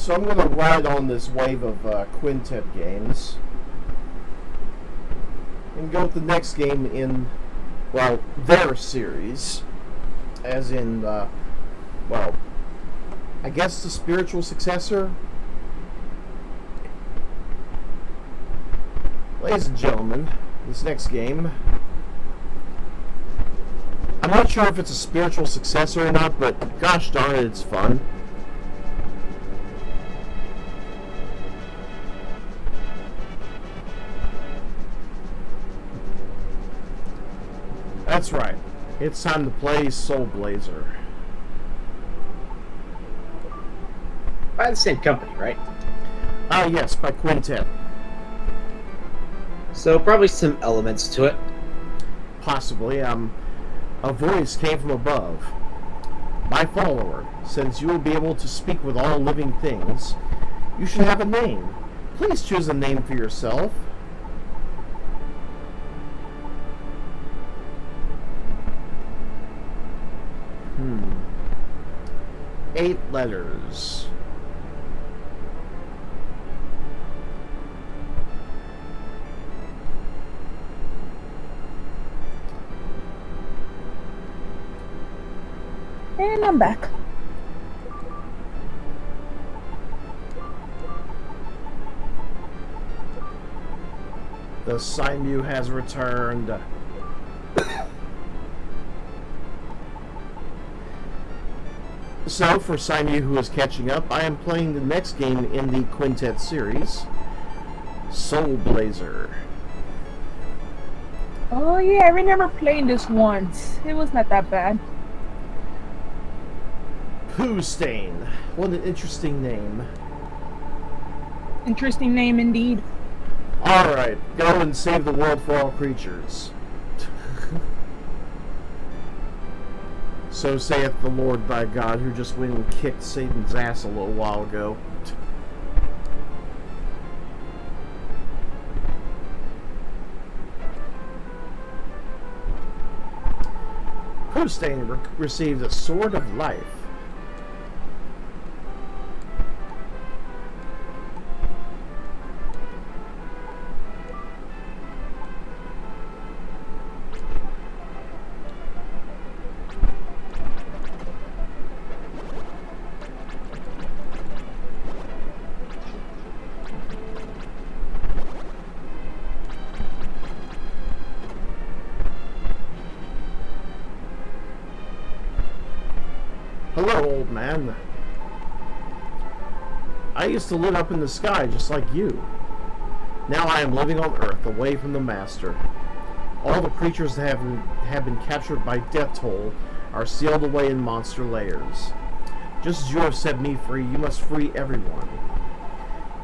So I'm going to ride on this wave of quintet games and go with the next game in, well, their series, as in, well, I guess the spiritual successor. Ladies and gentlemen, this next game, I'm not sure if it's a spiritual successor or not, but gosh darn it, it's fun. That's right. It's time to play SoulBlazer. By the same company, right? Yes, by Quintet. So probably some elements to it. Possibly. A voice came from above. My follower, since you will be able to speak with all living things, you should have a name. Please choose a name for yourself. Hmm. 8 letters. And I'm back. The Simu has returned. So, for Simu who is catching up, I am playing the next game in the Quintet series, SoulBlazer. Oh yeah, I remember playing this once. It was not that bad. Poo Stain. What an interesting name. Interesting name indeed. Alright, go and save the world for all creatures. So saith the Lord thy God, who just went and kicked Satan's ass a little while ago. Poo Stain received a Sword of Life. Hello, old man. I used to live up in the sky just like you. Now I am living on Earth, away from the Master. All the creatures that have been captured by Death Toll are sealed away in monster layers. Just as you have set me free, you must free everyone.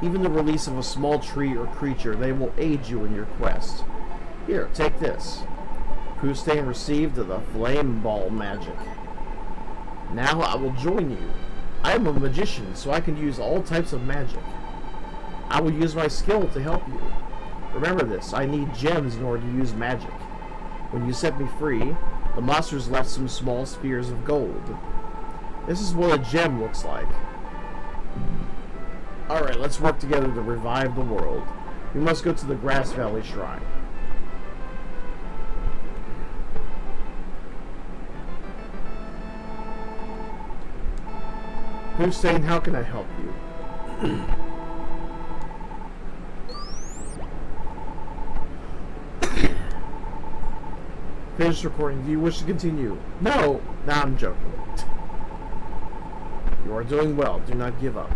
Even the release of a small tree or creature, they will aid you in your quest. Here, take this. Poo Stain received the Flame Ball magic. Now I will join you. I am a magician, so I can use all types of magic. I will use my skill to help you. Remember this, I need gems in order to use magic. When you set me free, the monsters left some small spheres of gold. This is what a gem looks like. Alright, let's work together to revive the world. We must go to the Grass Valley Shrine. Poo Stain, how can I help you? Finish recording. Do you wish to continue? No! Nah, I'm joking. You are doing well. Do not give up.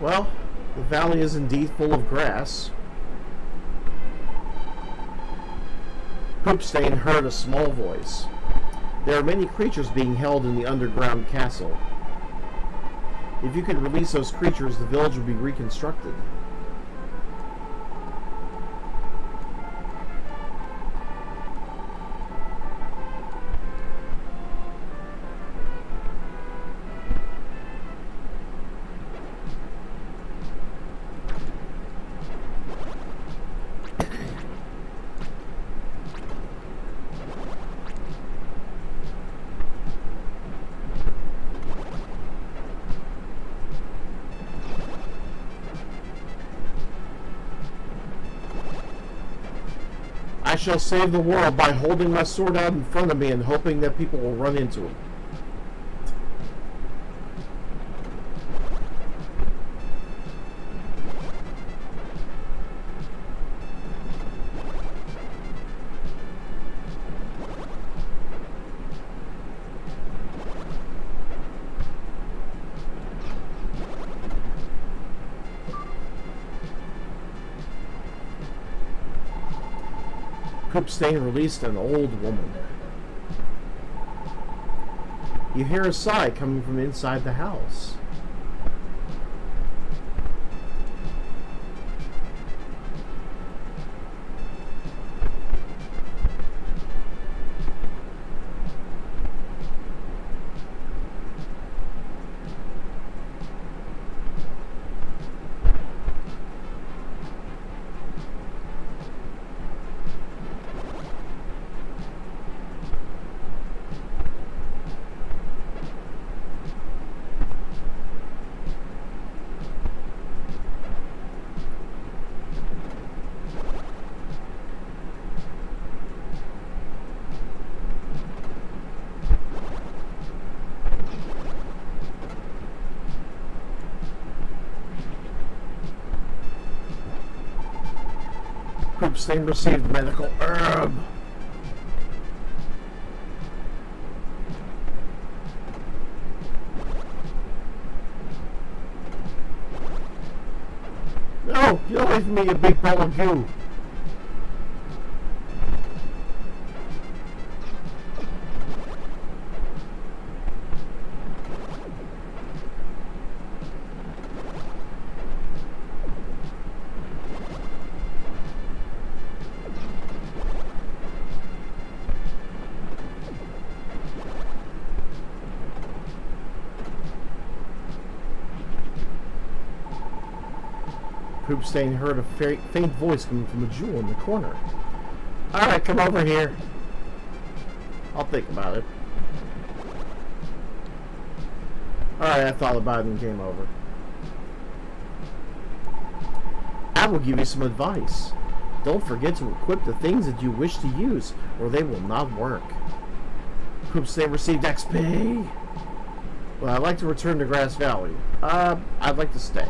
Well, the valley is indeed full of grass. Poo Stain heard a small voice. There are many creatures being held in the underground castle. If you could release those creatures, the village would be reconstructed. I shall save the world by holding my sword out in front of me and hoping that people will run into it. Poopstain released an old woman. You hear a sigh coming from inside the house. Poopstain received medical herb. No, get away from me, you big ball of goo. Poopstain heard a faint voice coming from a jewel in the corner. Alright, come over here. I'll think about it. Alright, I thought about it and came over. I will give you some advice. Don't forget to equip the things that you wish to use, or they will not work. Poopstain received XP. Well, I'd like to return to Grass Valley. I'd like to stay.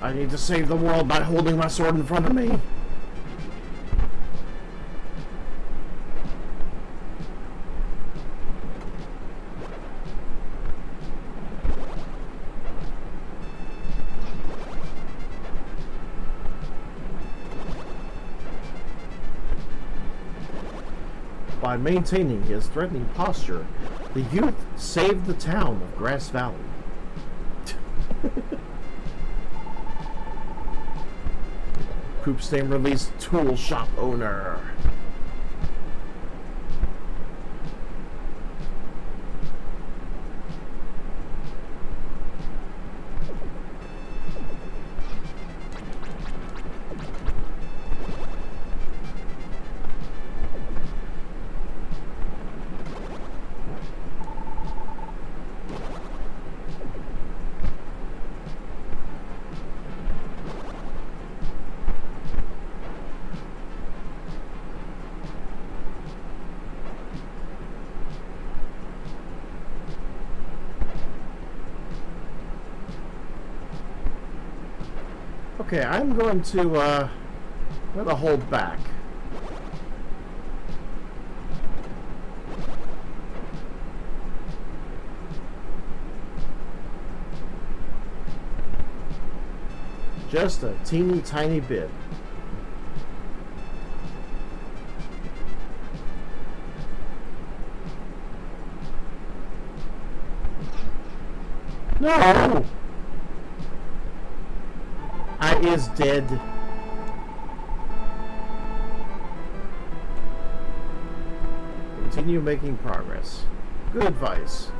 I need to save the world by holding my sword in front of me. By maintaining his threatening posture, the youth saved the town of Grass Valley. Poopstain released tool shop owner. Okay, I'm going to hold back. Just a teeny tiny bit. No! I is dead. Continue making progress. Good advice.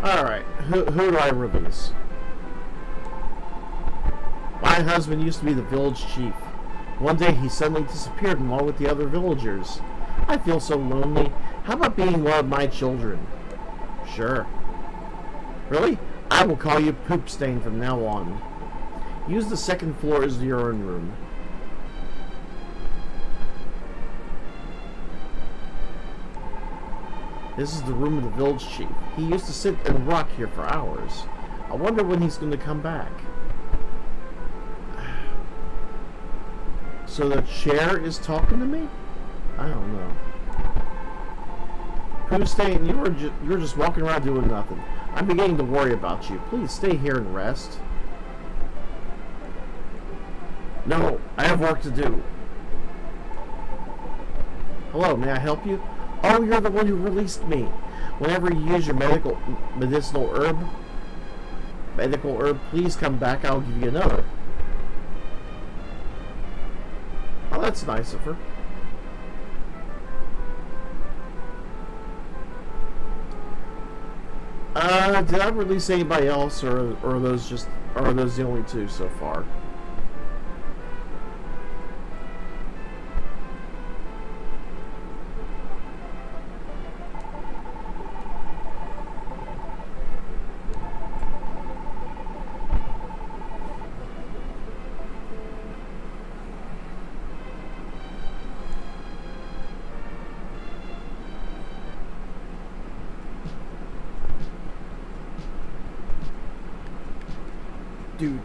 Alright, who do I release? My husband used to be the village chief. One day he suddenly disappeared along with the other villagers. I feel so lonely. How about being one of my children? Sure. Really? I will call you Poop Stain from now on. Use the second floor as the urine room. This is the room of the village chief. He used to sit and rock here for hours. I wonder when he's going to come back. So the chair is talking to me? I don't know. Poop Stain, you're just walking around doing nothing. I'm beginning to worry about you. Please stay here and rest. No, I have work to do. Hello, may I help you? Oh, you're the one who released me. Whenever you use your medicinal herb, please come back. I'll give you another. Oh, that's nice of her. Did I release anybody else, or are those the only two so far? Do.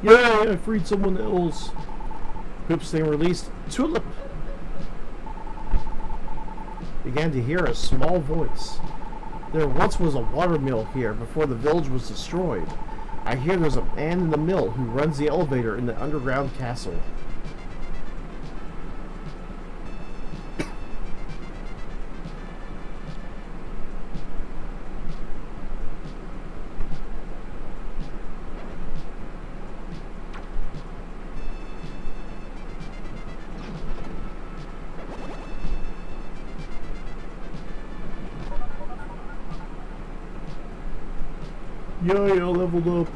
Yay, I freed someone else. Poop Stain released. Tulip began to hear a small voice. There once was a water mill here before the village was destroyed. I hear there's a man in the mill who runs the elevator in the underground castle. Yay, I leveled up.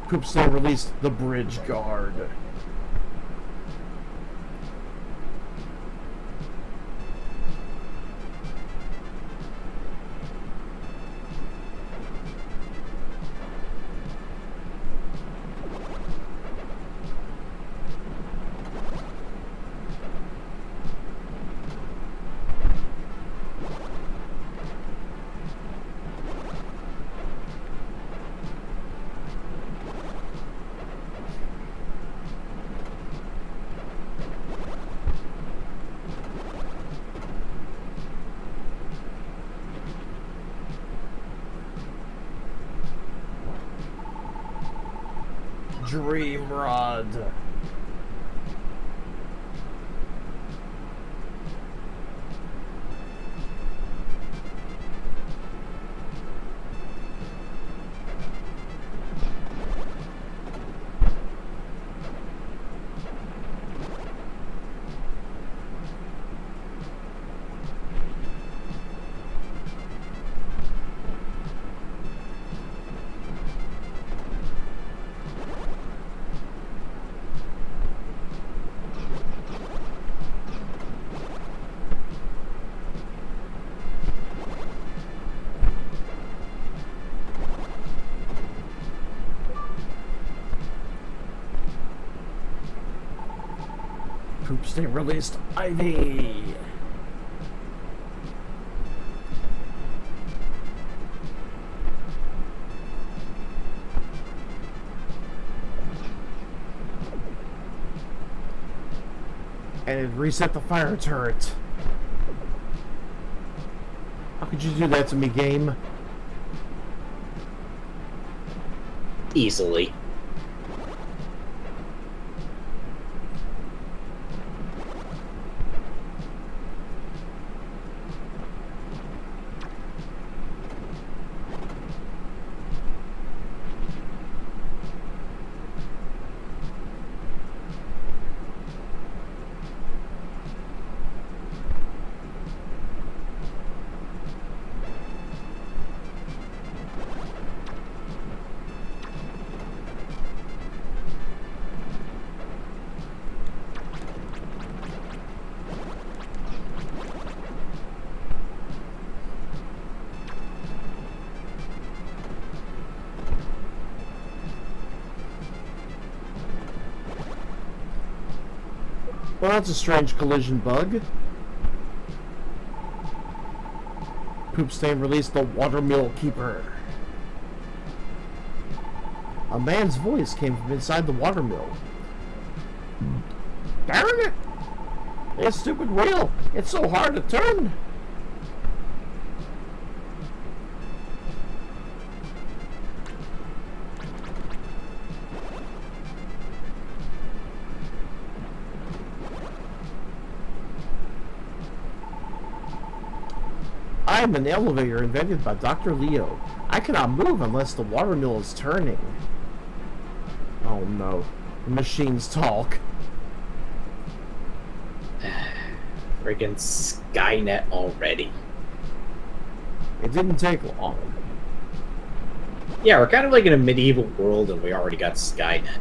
Poop Stain released the bridge guard. Dream Rod. Poop State released Ivy. And it reset the fire turret. How could you do that to me, game? Easily. Well, that's a strange collision bug. Poop Stain released the Watermill Keeper. A man's voice came from inside the watermill. Darn it! This stupid wheel! It's so hard to turn! I am an elevator invented by Dr. Leo. I cannot move unless the watermill is turning. Oh no. The machines talk. Friggin' Skynet already. It didn't take long. Yeah, we're kind of like in a medieval world and we already got Skynet.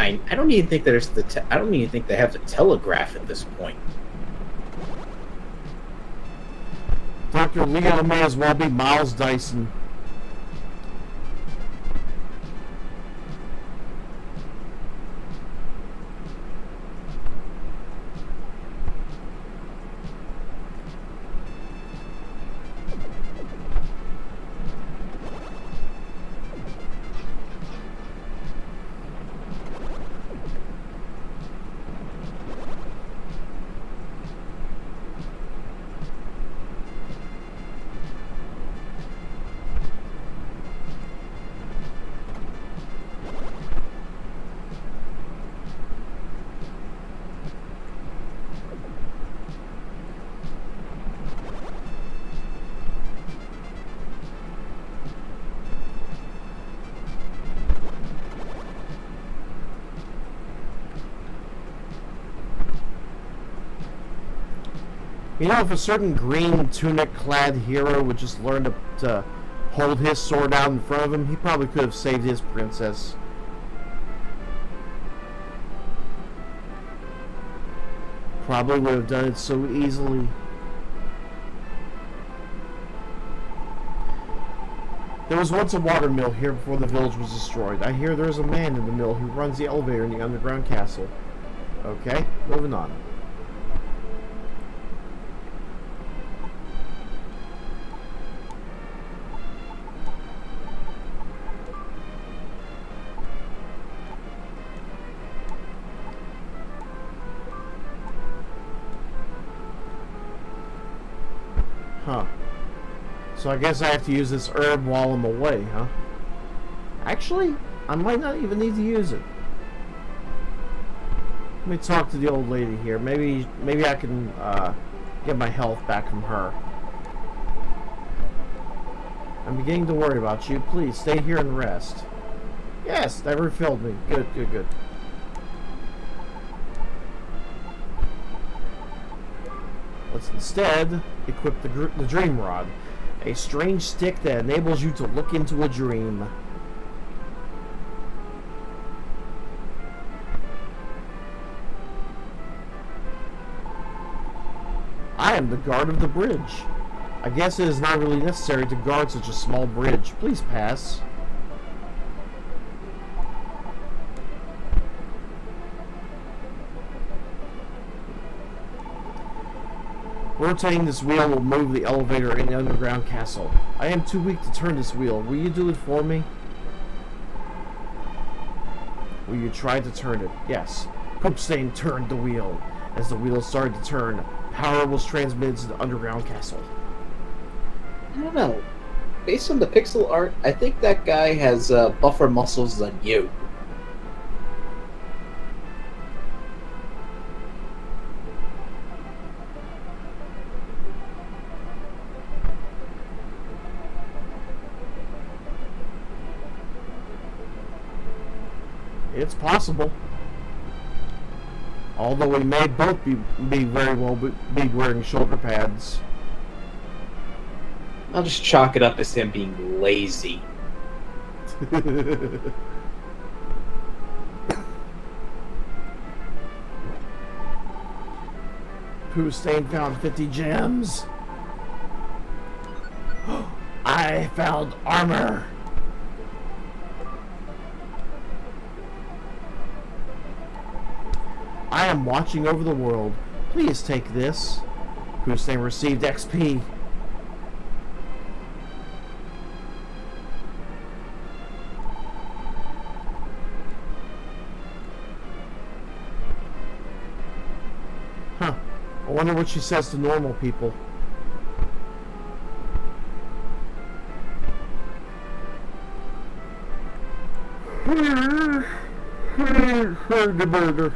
I don't even think there's I don't even think they have the telegraph at this point. Dr. Leo may as well be Miles Dyson. You know, if a certain green tunic-clad hero would just learn to hold his sword out in front of him, he probably could have saved his princess. Probably would have done it so easily. There was once a water mill here before the village was destroyed. I hear there is a man in the mill who runs the elevator in the underground castle. Okay, moving on. Huh. So I guess I have to use this herb while I'm away, huh? Actually, I might not even need to use it. Let me talk to the old lady here. Maybe I can get my health back from her. I'm beginning to worry about you. Please, stay here and rest. Yes, that refilled me. Good, good, good. Let's instead equip the Dream Rod. A strange stick that enables you to look into a dream. I am the guard of the bridge. I guess it is not really necessary to guard such a small bridge. Please pass. Rotating this wheel will move the elevator in the underground castle. I am too weak to turn this wheel. Will you do it for me? Will you try to turn it? Yes. Poopstain turned the wheel. As the wheel started to turn, power was transmitted to the underground castle. I don't know. Based on the pixel art, I think that guy has buffer muscles than you. It's possible. Although we may both be very well be wearing shoulder pads. I'll just chalk it up as him being lazy. Pooh Stain found 50 gems. I found armor. I am watching over the world. Please take this. Pooh Stain received XP. Huh. I wonder what she says to normal people. The burger.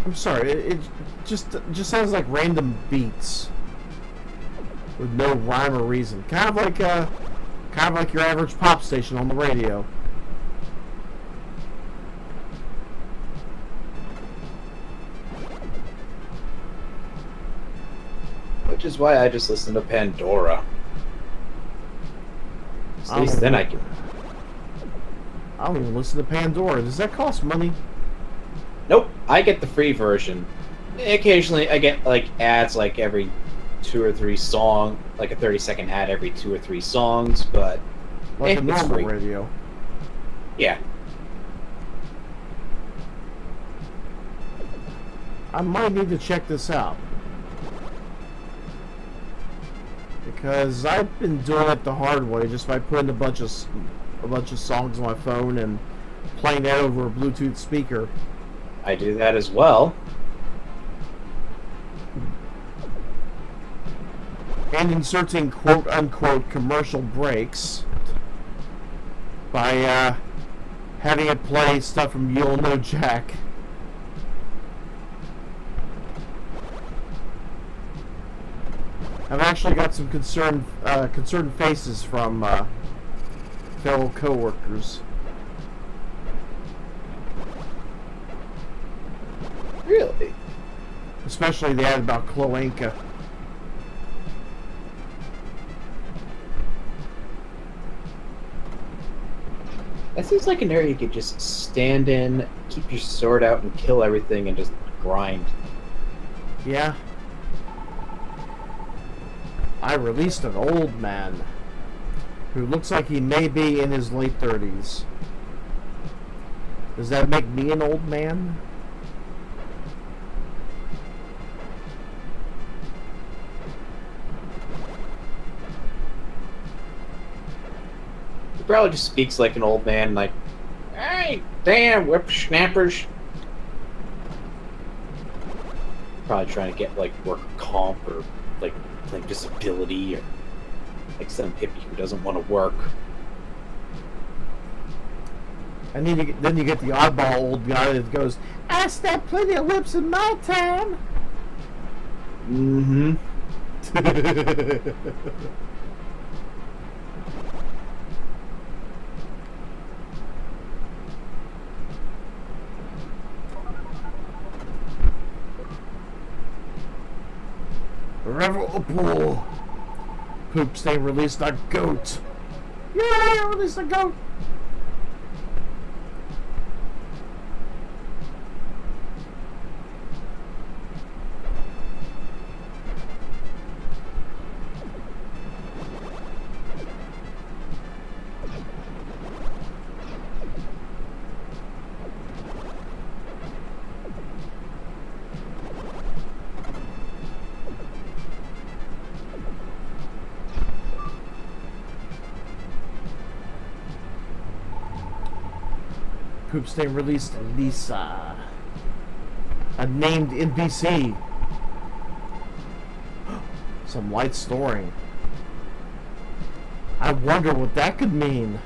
I'm sorry, it just sounds like random beats with no rhyme or reason. Kind of like your average pop station on the radio. Which is why I just listen to Pandora. At least then I can. I don't even listen to Pandora. Does that cost money? Nope, I get the free version. Occasionally, I get like ads like every 2 or 3 songs, like a 30-second ad every 2 or 3 songs, but like a it's normal free. radio. Yeah. I might need to check this out. Because I've been doing it the hard way, just by putting a bunch of songs on my phone and playing that over a Bluetooth speaker. I do that as well. And inserting quote-unquote commercial breaks by having it play stuff from You'll Know Jack. I've actually got some concerned faces from fellow co-workers. Really? Especially the ad about cloaca. That seems like an area you could just stand in, keep your sword out, and kill everything, and just grind. Yeah. I released an old man. who looks like he may be in his late 30s. Does that make me an old man? He probably just speaks like an old man, like, "Hey, damn, whippersnappers." Probably trying to get, like, work comp or, like disability or, like, some hippie who doesn't want to work. And then you get the oddball old guy that goes, "I stabbed plenty of whips in my time." Mm-hmm. Revel Poop Stain released a goat. Yeah, released a goat. Poop Stain released Lisa, a named NPC. Some light storing. I wonder what that could mean.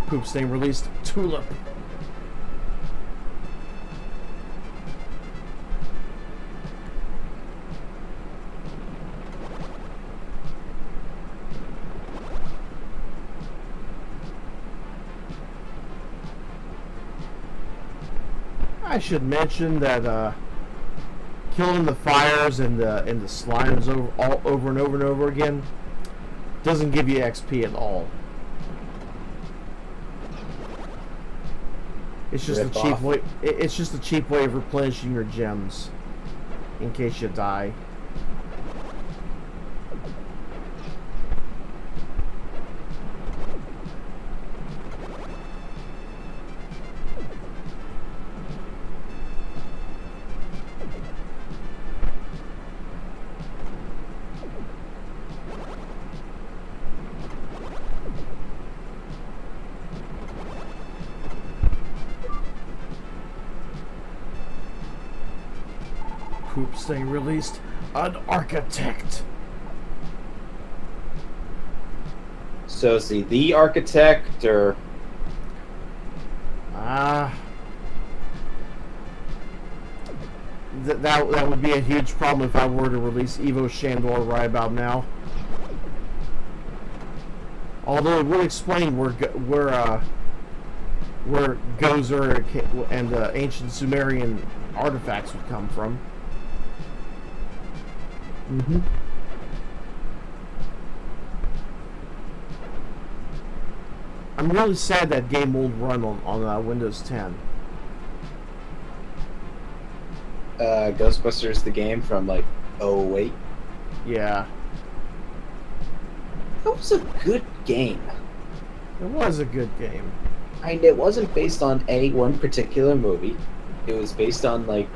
Poop Stain released Tulip. I should mention that killing the fires and the slimes over and over again doesn't give you XP at all. It's just a cheap way. It's just a cheap way of replenishing your gems in case you die. Poop Stain released an architect. So is he the architect, or that would be a huge problem if I were to release Evo Shandor right about now. Although it would explain where Gozer and ancient Sumerian artifacts would come from. Mm-hmm. I'm really sad that game won't run on Windows 10. Ghostbusters, the game from like 2008. Yeah, That was a good game. it was a good game. And it wasn't based on any one particular movie. It was based on, like,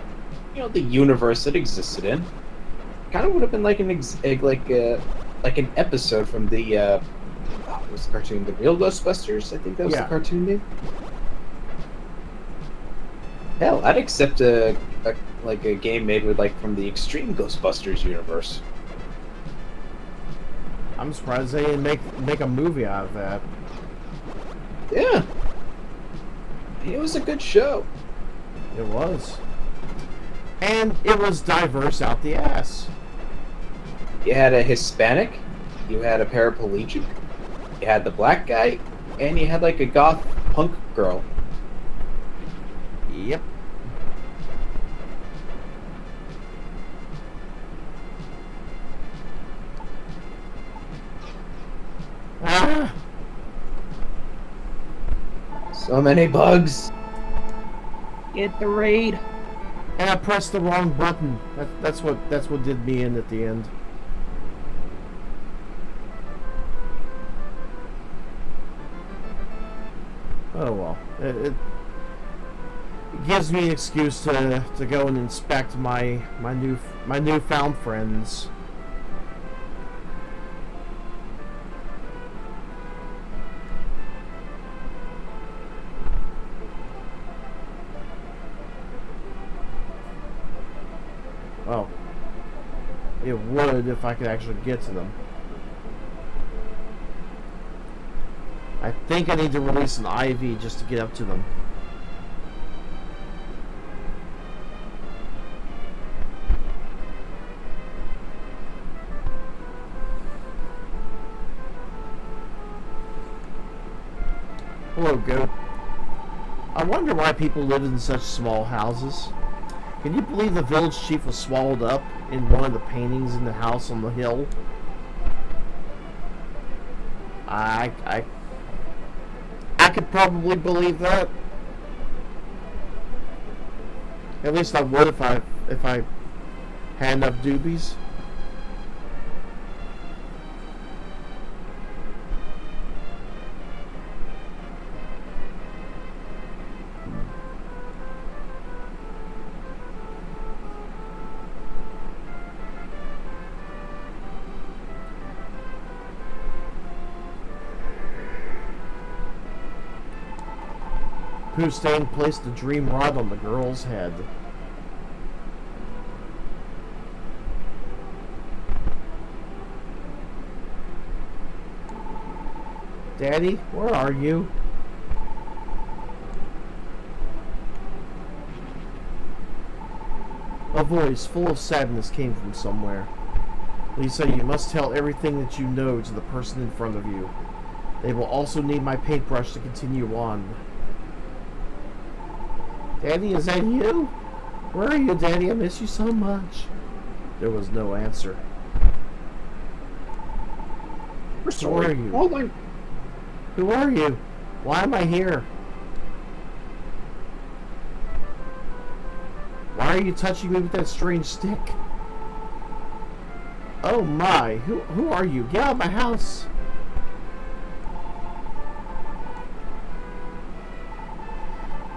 you know, the universe it existed in. Kind of would have been like an episode from the what was the cartoon? The Real Ghostbusters, I think that was Yeah. the cartoon name. Hell, I'd accept a game made with, like, from the Extreme Ghostbusters universe. I'm surprised they didn't make a movie out of that. Yeah, it was a good show. It was. And it was diverse out the ass. You had a Hispanic, you had a paraplegic, you had the black guy, and you had like a goth punk girl. Yep. Ah! So many bugs. Get the raid. And I pressed the wrong button. That's what did me in at the end. Oh well. It gives me an excuse to go and inspect my newfound friends. Well, it would if I could actually get to them. I think I need to release an IV just to get up to them. Hello, goat. I wonder why people live in such small houses. Can you believe the village chief was swallowed up in one of the paintings in the house on the hill? I could probably believe that. At least I would if I had enough doobies. Stain placed the dream rod on the girl's head. Daddy, where are you? A voice full of sadness came from somewhere. Lisa, you must tell everything that you know to the person in front of you. They will also need my paintbrush to continue on. Daddy, is that you? Where are you, Daddy? I miss you so much. There was no answer. We're sorry. Who are you? Hold on. Who are you? Why am I here? Why are you touching me with that strange stick? Oh my, who are you? Get out of my house!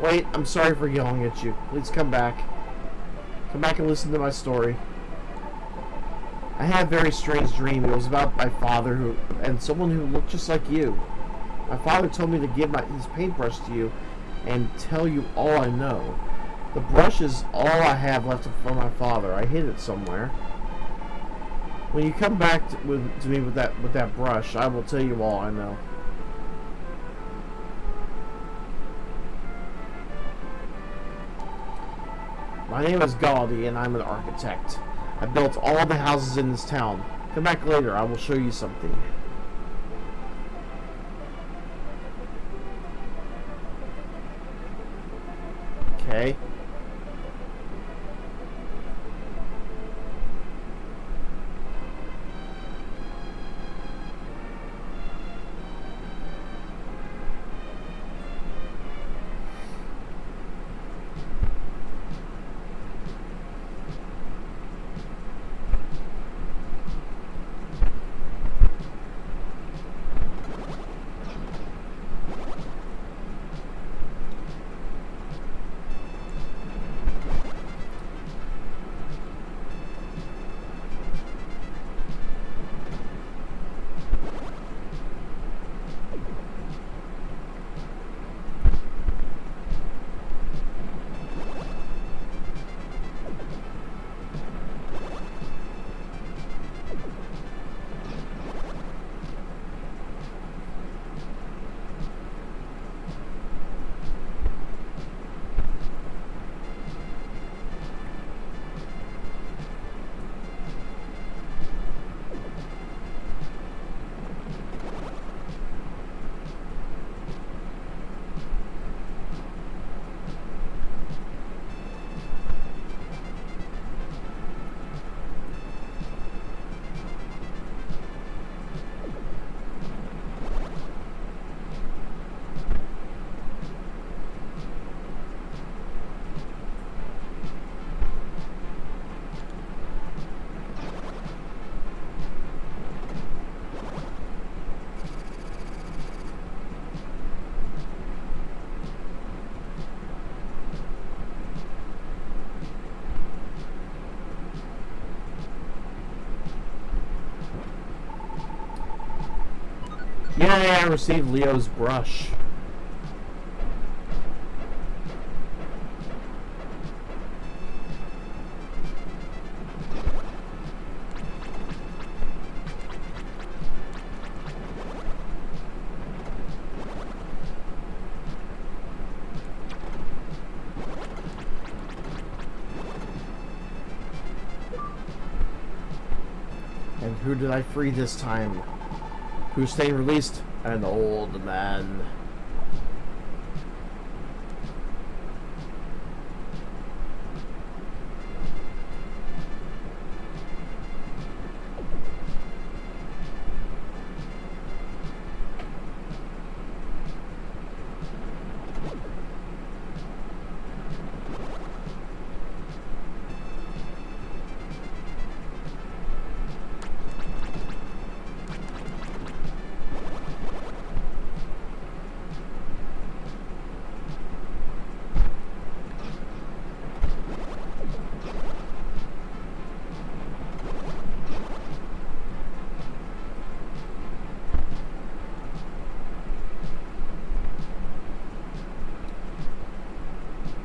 Wait, I'm sorry for yelling at you. Please come back. Come back and listen to my story. I had a very strange dream. It was about my father and someone who looked just like you. My father told me to give his paintbrush to you and tell you all I know. The brush is all I have left from my father. I hid it somewhere. When you come back to me with that brush, I will tell you all I know. My name is Gaudi, and I'm an architect. I built all the houses in this town. Come back later, I will show you something. Okay. Yay, I received Leo's brush. And who did I free this time? Who's staying released? An old man.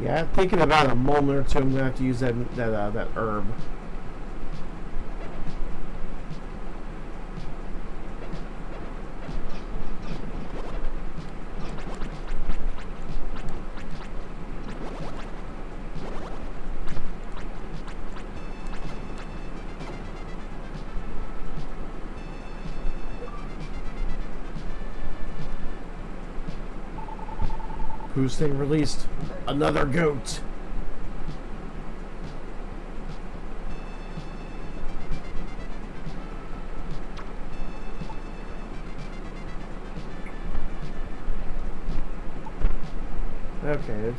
Yeah, thinking about a moment or two, I'm gonna have to use that herb. Who's staying released? Another goat. Okay,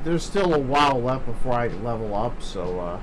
there's still a while left before I level up, so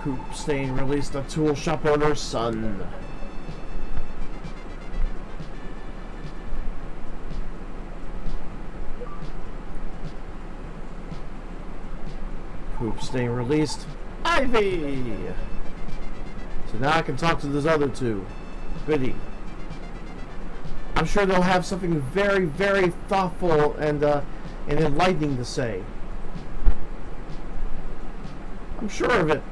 Coop staying released, a tool shop owner's son. Coop staying released, Ivy! So now I can talk to those other two. Goody. I'm sure they'll have something very, very thoughtful and enlightening to say. I'm sure of it.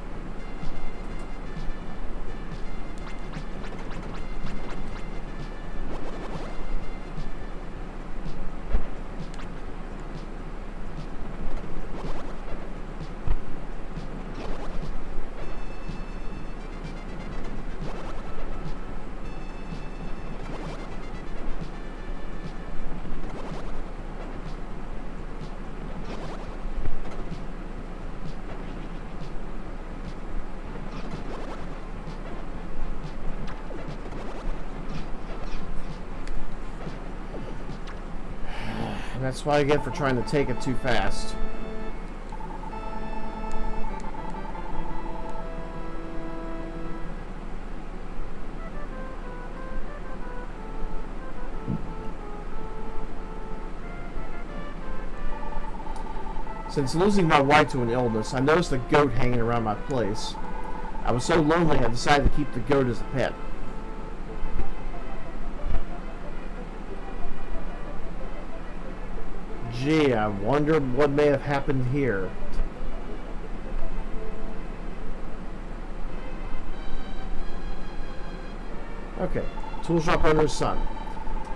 And that's what I get for trying to take it too fast. Since losing my wife to an illness, I noticed a goat hanging around my place. I was so lonely I decided to keep the goat as a pet. Gee, I wonder what may have happened here. Okay. Tool shop owner's son.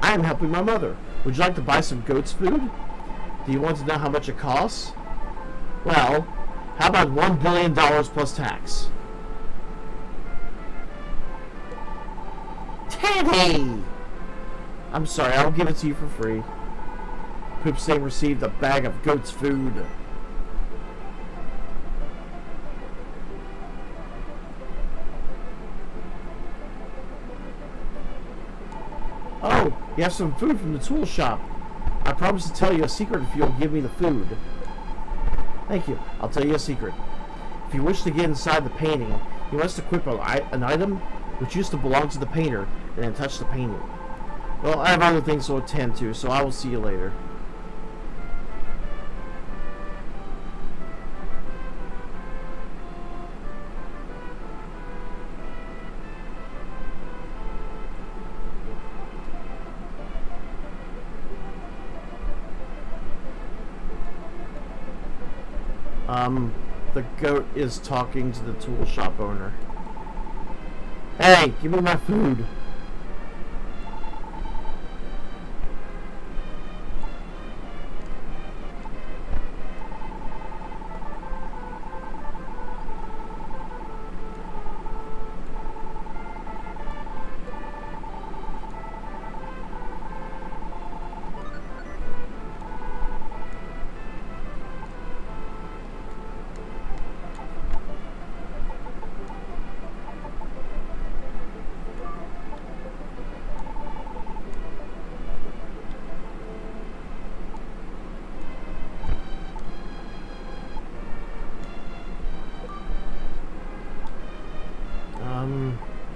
I am helping my mother. Would you like to buy some goat's food? Do you want to know how much it costs? Well, how about $1 billion plus tax? Teddy! I'm sorry, I'll give it to you for free. Poop Stain received a bag of goat's food. Oh, you have some food from the tool shop. I promise to tell you a secret if you'll give me the food. Thank you. I'll tell you a secret. If you wish to get inside the painting, you must equip an item which used to belong to the painter and then touch the painting. Well, I have other things to attend to, so I will see you later. The goat is talking to the tool shop owner. Hey, give me my food.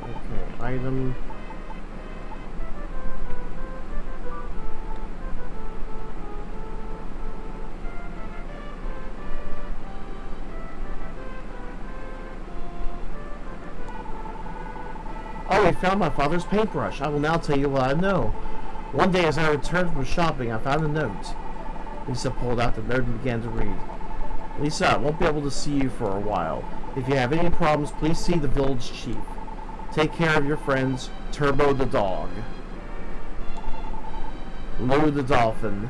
Okay, item. Oh, I found my father's paintbrush. I will now tell you what I know. One day as I returned from shopping, I found a note. Lisa pulled out the note and began to read. Lisa, I won't be able to see you for a while. If you have any problems, please see the village chief. Take care of your friends, Turbo the dog, Lou the dolphin,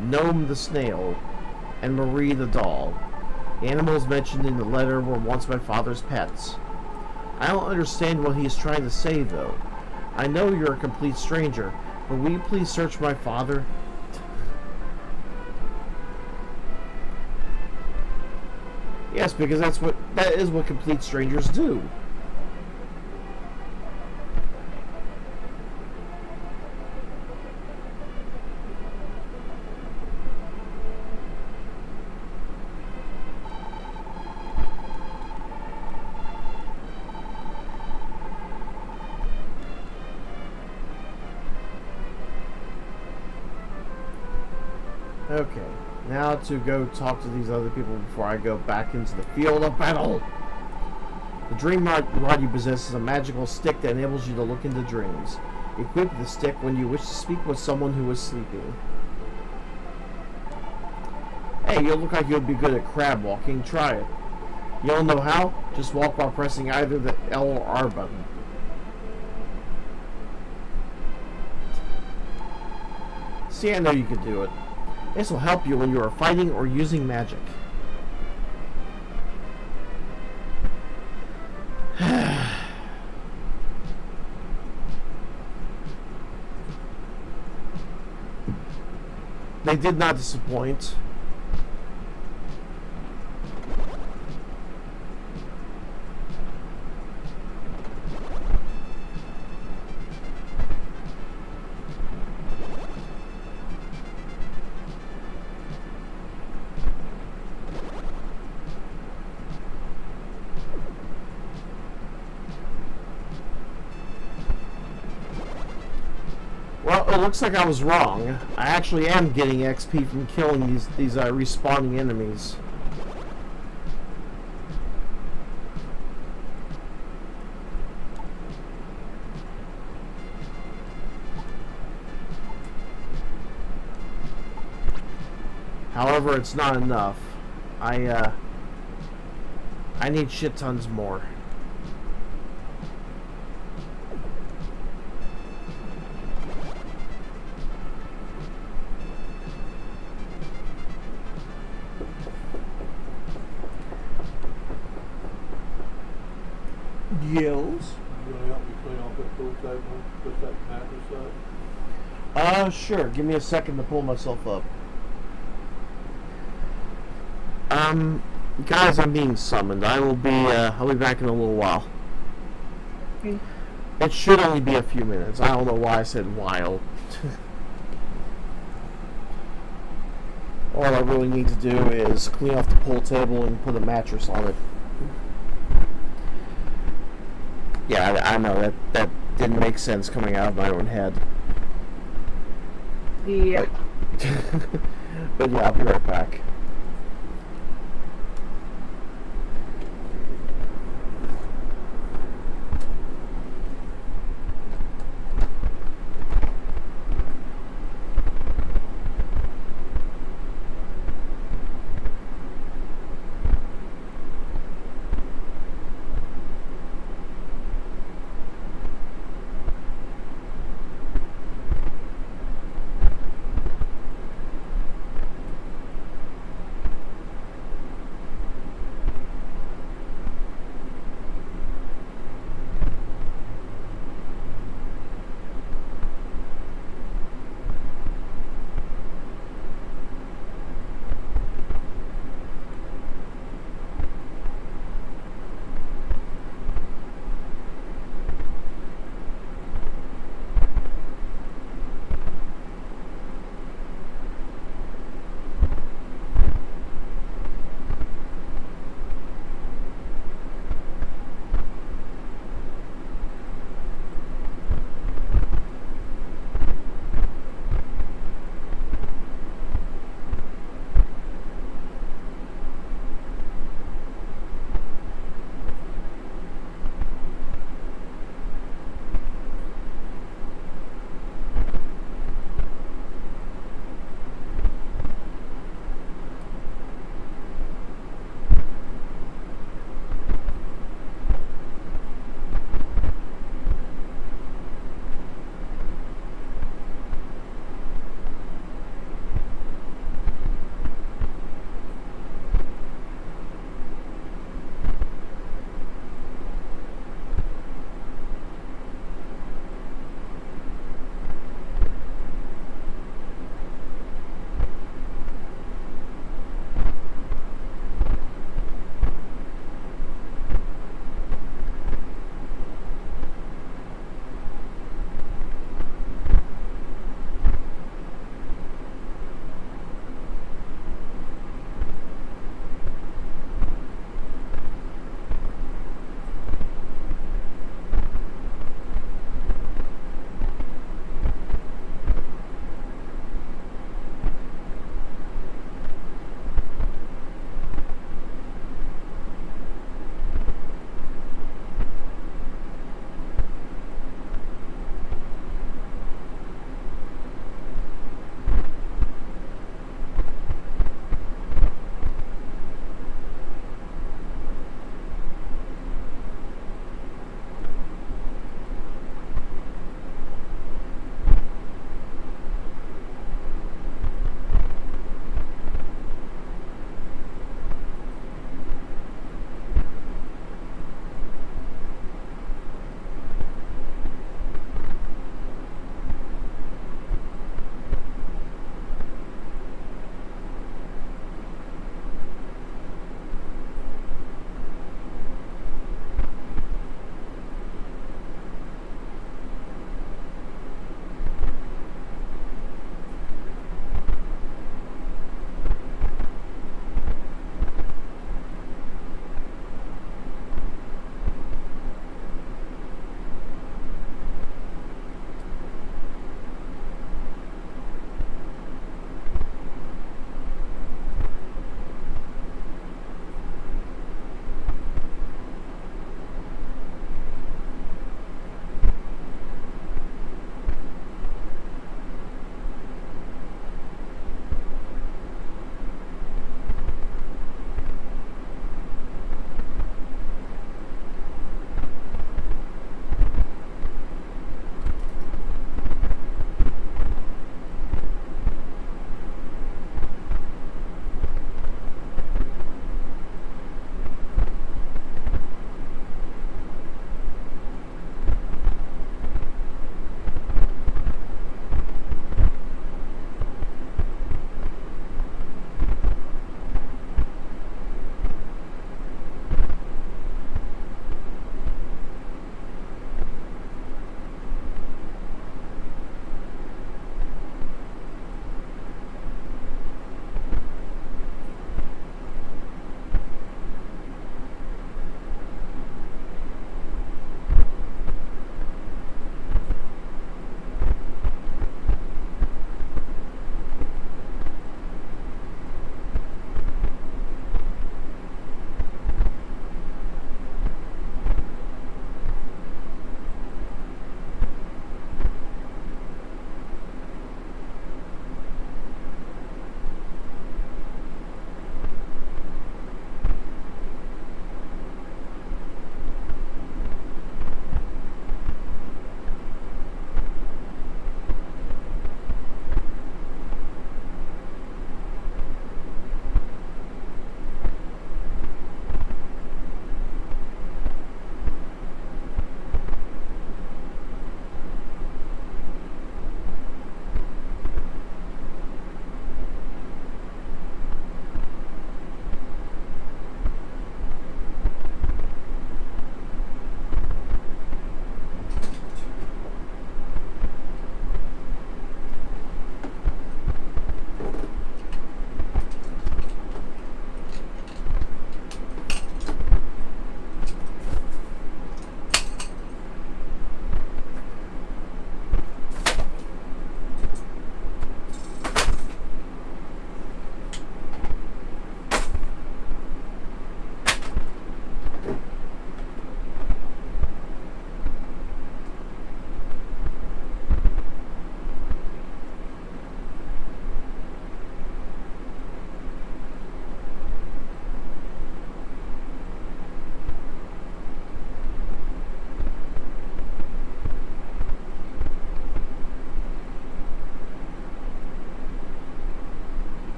Gnome the snail, and Marie the doll. The animals mentioned in the letter were once my father's pets. I don't understand what he is trying to say, though. I know you're a complete stranger, but will you please search my father? Yes, because that is what complete strangers do. Okay, now to go talk to these other people before I go back into the field of battle. The dream rod you possess is a magical stick that enables you to look into dreams. Equip the stick when you wish to speak with someone who is sleeping. Hey, you look like you would be good at crab walking. Try it. You don't know how? Just walk while pressing either the L or R button. See, I know you can do it. This will help you when you are fighting or using magic. They did not disappoint. Well, it looks like I was wrong. I actually am getting XP from killing these respawning enemies. However, it's not enough. I need shit tons more. Yes. You gonna help me clean off that pool table, put that mattress up? Sure. Give me a second to pull myself up. Guys, I'm being summoned. I'll be back in a little while. Okay. It should only be a few minutes. I don't know why I said while. All I really need to do is clean off the pool table and put a mattress on it. Yeah, I know that didn't make sense coming out of my own head. Yeah. But yeah, I'll be right back.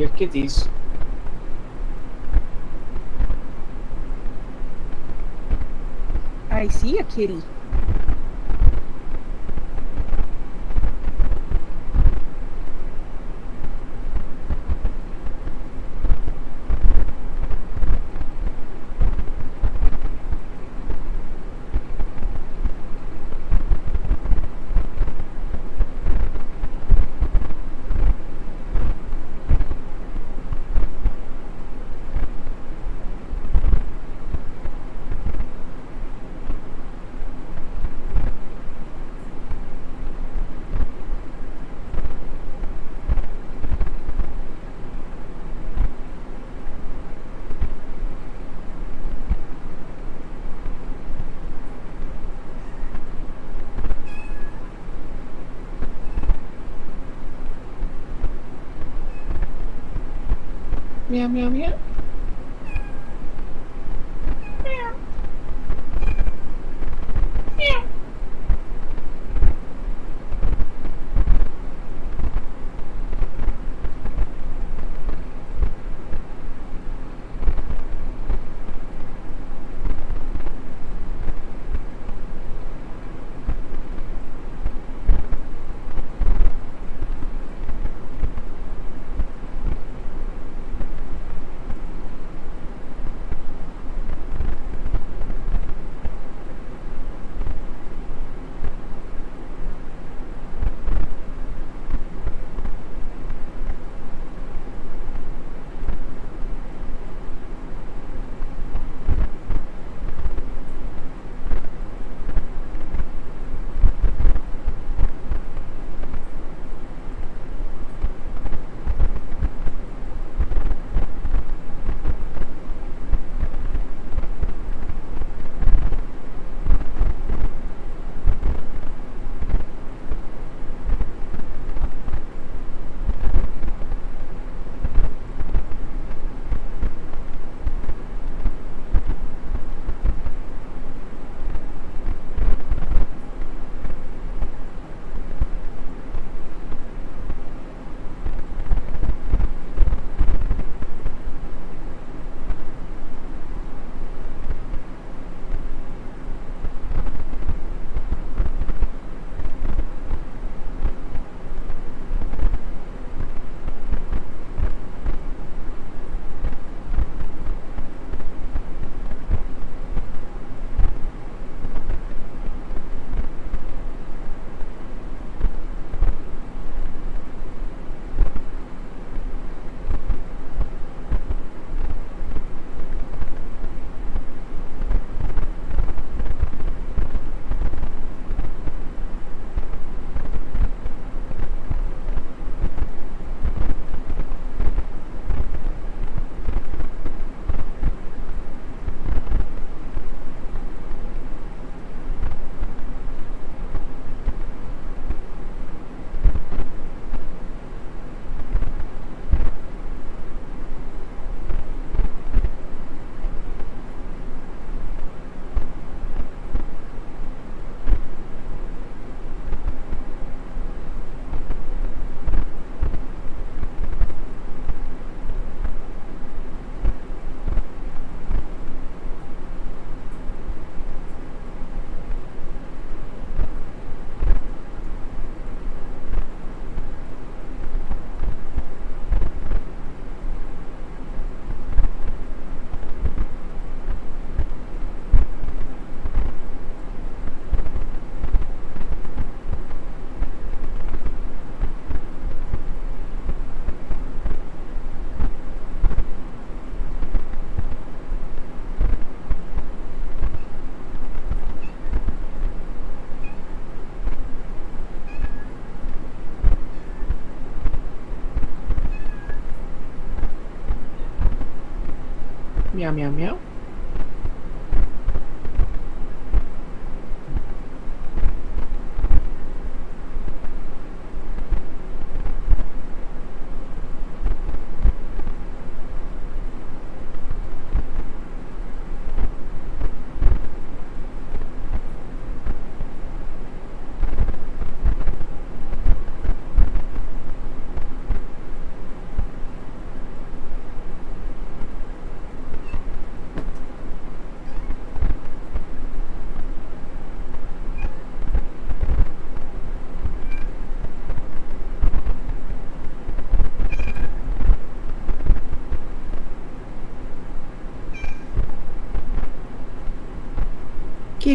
You have kitties. I see a kitty. Meow meow meow. Meow. Meow. Meow meow meow.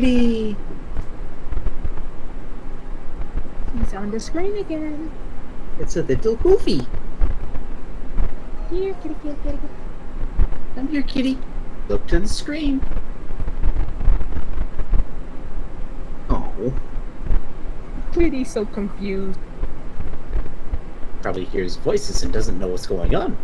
kitty. He's on the screen again. It's a little hoofy. Here, kitty, kitty, kitty, kitty. Come here, kitty. Look to the screen. Oh, Kitty's so confused. probably hears voices and doesn't know what's going on.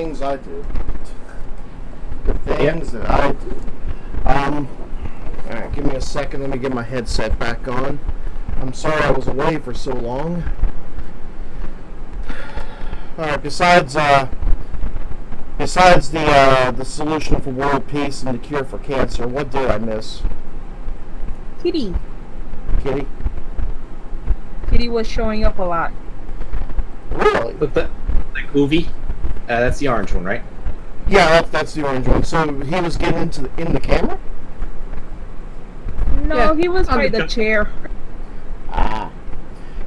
things I do. The things that I do. Alright, give me a second. Let me get my headset back on. I'm sorry I was away for so long. Alright, besides the solution for world peace and the cure for cancer, what did I miss? Kitty. Kitty? Kitty was showing up a lot. Really? But the Goofy, that's the orange one, right? Yeah, that's the orange one. So he was getting in the camera? No, Yeah, he was by under- the chair. Ah.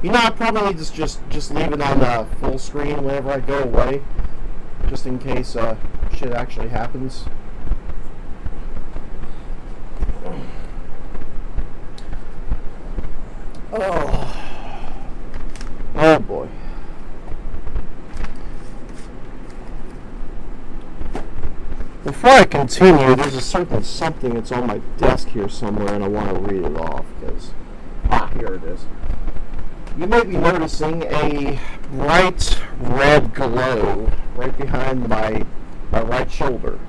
You know, I probably need to just leave it on full screen whenever I go away, just in case shit actually happens. Oh boy. Before I continue, there's a certain something that's on my desk here somewhere, and I want to read it off because here it is. You may be noticing a bright red glow right behind my right shoulder,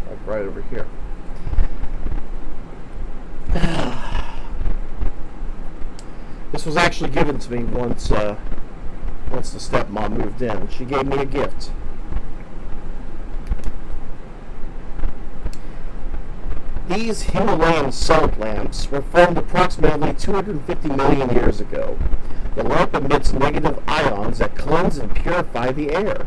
like right over here. This was actually given to me once the stepmom moved in. She gave me a gift. These Himalayan salt lamps were formed approximately 250 million years ago. The lamp emits negative ions that cleanse and purify the air.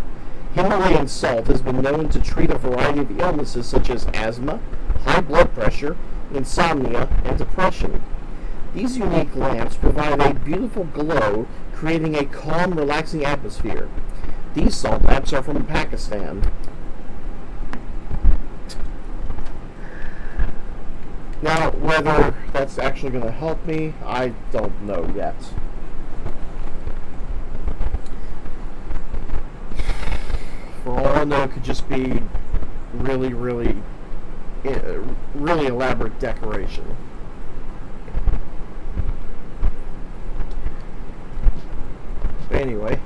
Himalayan salt has been known to treat a variety of illnesses such as asthma, high blood pressure, insomnia, and depression. These unique lamps provide a beautiful glow, creating a calm, relaxing atmosphere. These salt lamps are from Pakistan. Now, whether that's actually going to help me, I don't know yet. For all I know, it could just be really elaborate decoration. But anyway,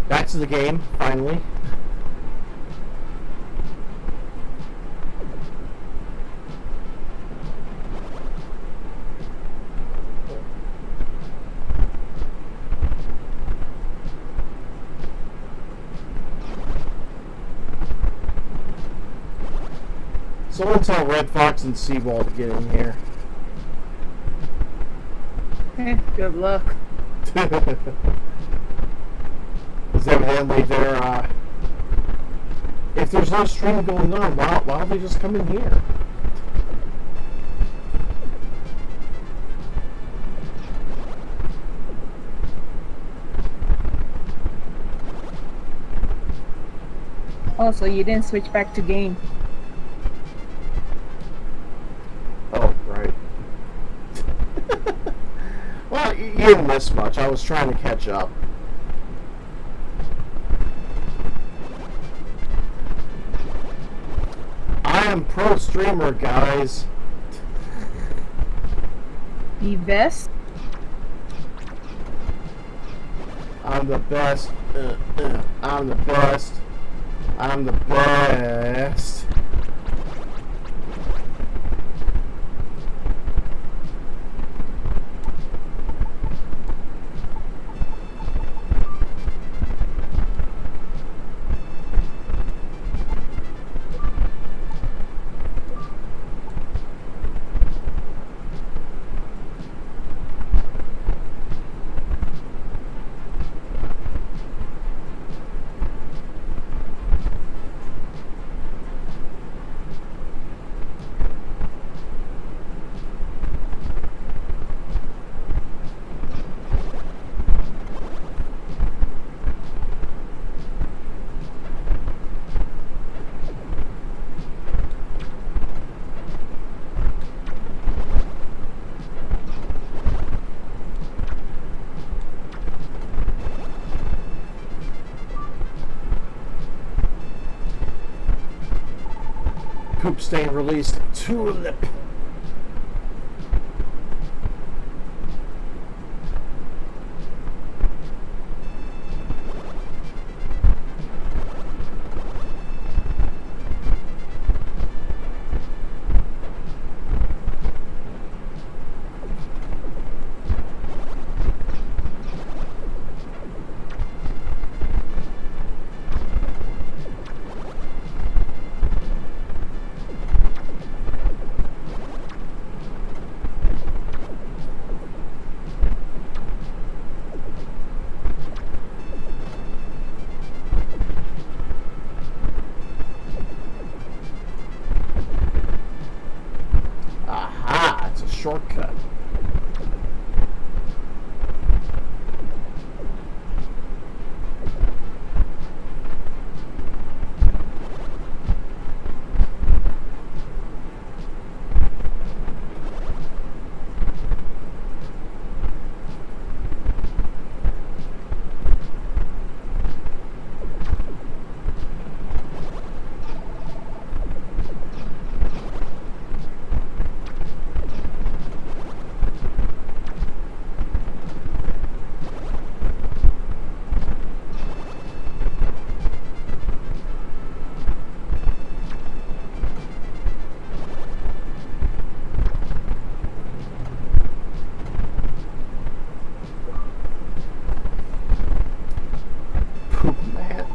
back to the game, finally. Someone tell Red Fox and Seawall to get in here. Good luck. Because evidently they're, if there's no stream going on, why don't they just come in here? Also, you didn't switch back to game. Oh, right. Well, you didn't miss much. I was trying to catch up. I am pro streamer, guys. The best? I'm the best. I'm the best. I'm the best. Poop stain released. Tulip.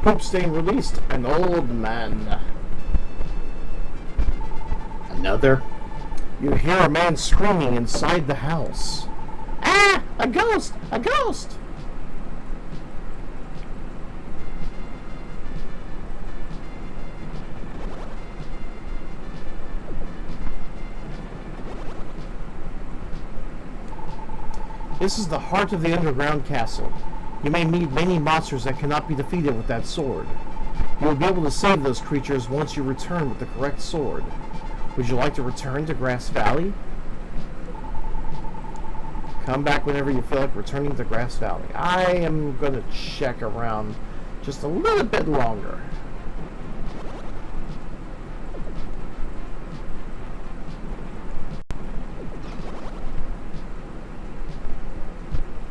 Poop stain released. An old man. Another? You hear a man screaming inside the house. Ah! A ghost! A ghost! This is the heart of the underground castle. You may meet many monsters that cannot be defeated with that sword. You will be able to save those creatures once you return with the correct sword. Would you like to return to Grass Valley? Come back whenever you feel like returning to Grass Valley. I am going to check around just a little bit longer.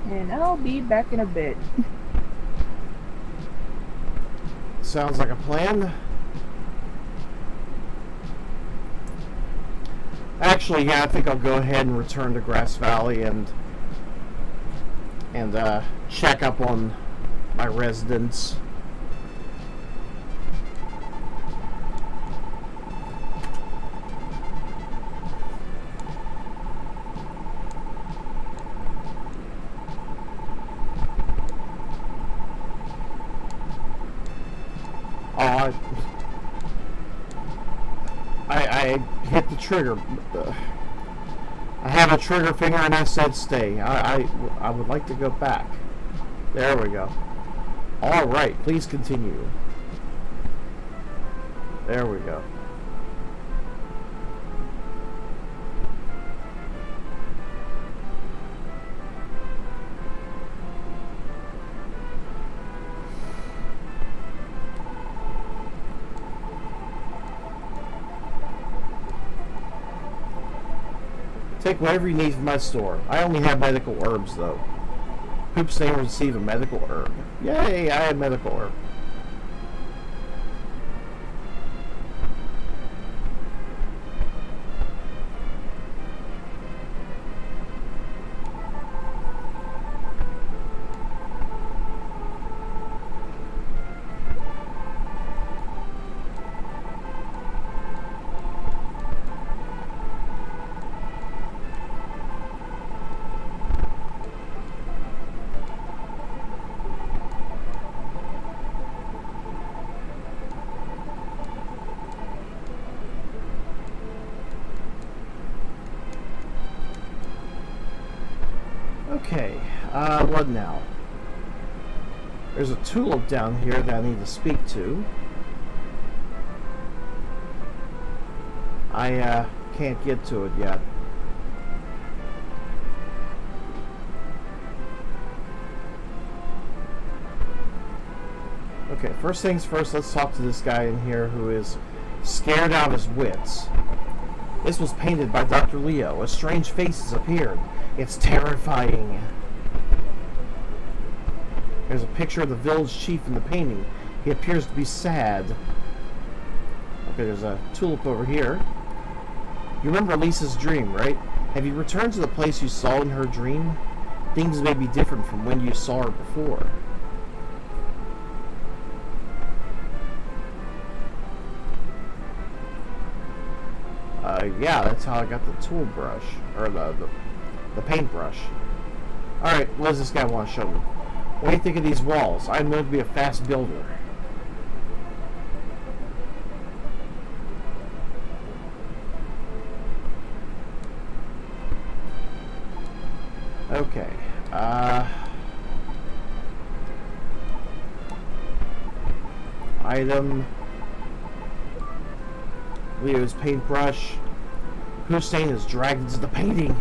And I'll be back in a bit. Sounds like a plan. Actually, yeah, I think I'll go ahead and return to Grass Valley and check up on my residents. Oh, I hit the trigger. I have a trigger finger and I said stay. I would like to go back. There we go. Alright, please continue. There we go. Take whatever you need from my store. I only have medical herbs, though. Poop stain will receive a medical herb. Yay, I have medical herb. Okay, what now? There's a tulip down here that I need to speak to. I can't get to it yet. Okay, first things first, let's talk to this guy in here who is scared out of his wits. This was painted by Dr. Leo. A strange face has appeared. It's terrifying. There's a picture of the village chief in the painting. He appears to be sad. Okay, there's a tulip over here. You remember Lisa's dream, right? Have you returned to the place you saw in her dream? Things may be different from when you saw her before. Yeah, that's how I got the tool brush, or the paintbrush. Alright, what does this guy want to show me? What do you think of these walls? I'm known to be a fast builder. Okay, item, Leo's paintbrush. Hussein is dragged into the painting.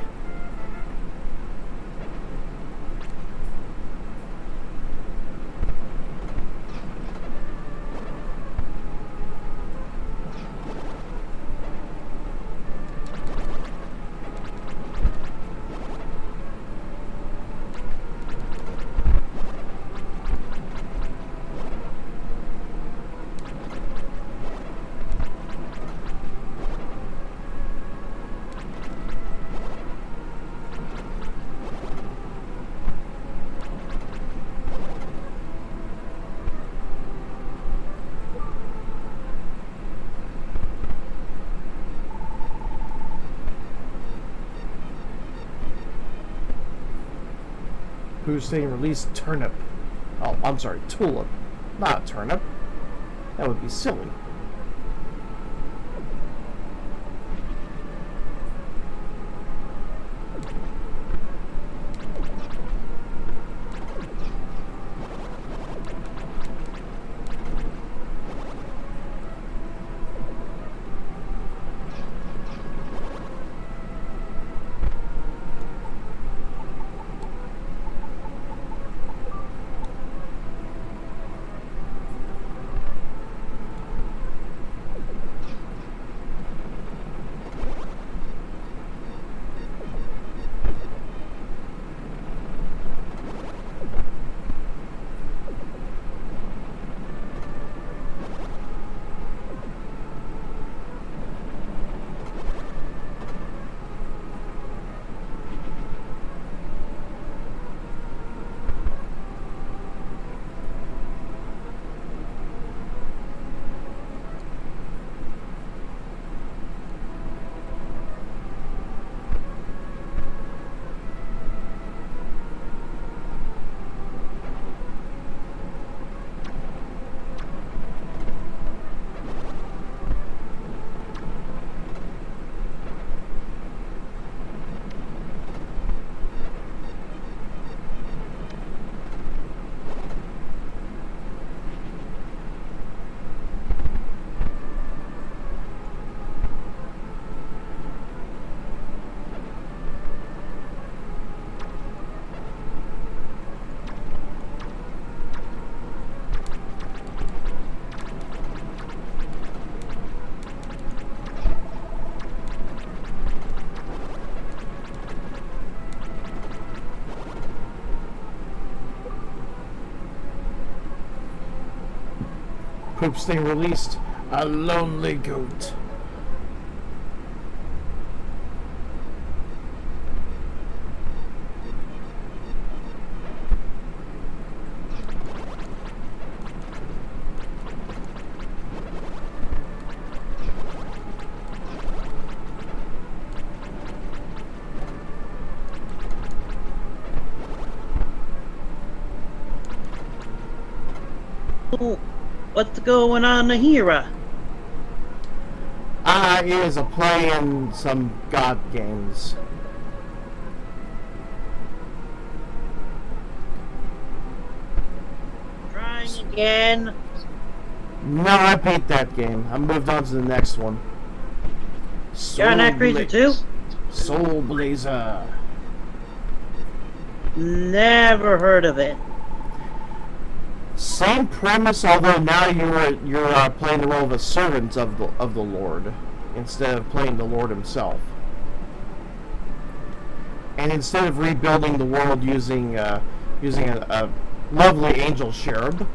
Boosting release turnip. Oh, I'm sorry, tulip. Not turnip. That would be silly. Poop stain released. A lonely goat. What's going on here? He is a playing some god games. Trying again. No, I beat that game. I moved on to the next one. You're on that crazy too? SoulBlazer. Never heard of it. Same premise, although now you're playing the role of a servant of the Lord instead of playing the Lord himself. And instead of rebuilding the world using a lovely angel cherub,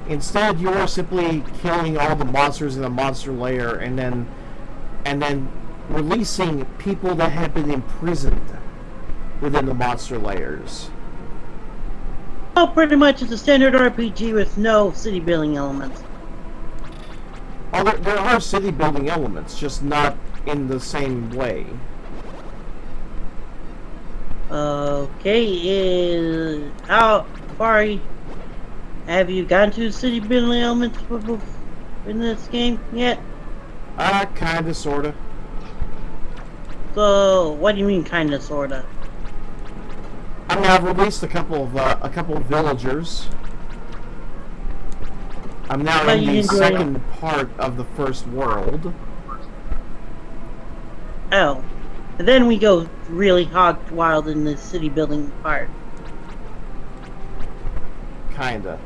instead you are simply killing all the monsters in the monster lair and then releasing people that have been imprisoned within the monster layers. Oh, pretty much it's a standard RPG with no city building elements. Oh, there are city building elements, just not in the same way. Okay, how far have you gotten to city building elements in this game yet? Kinda, sorta. So, what do you mean, kinda, sorta? I mean, I've released a couple of villagers. I'm now in the second part of the first world. Oh, and then we go really hog wild in the city building part. Kinda.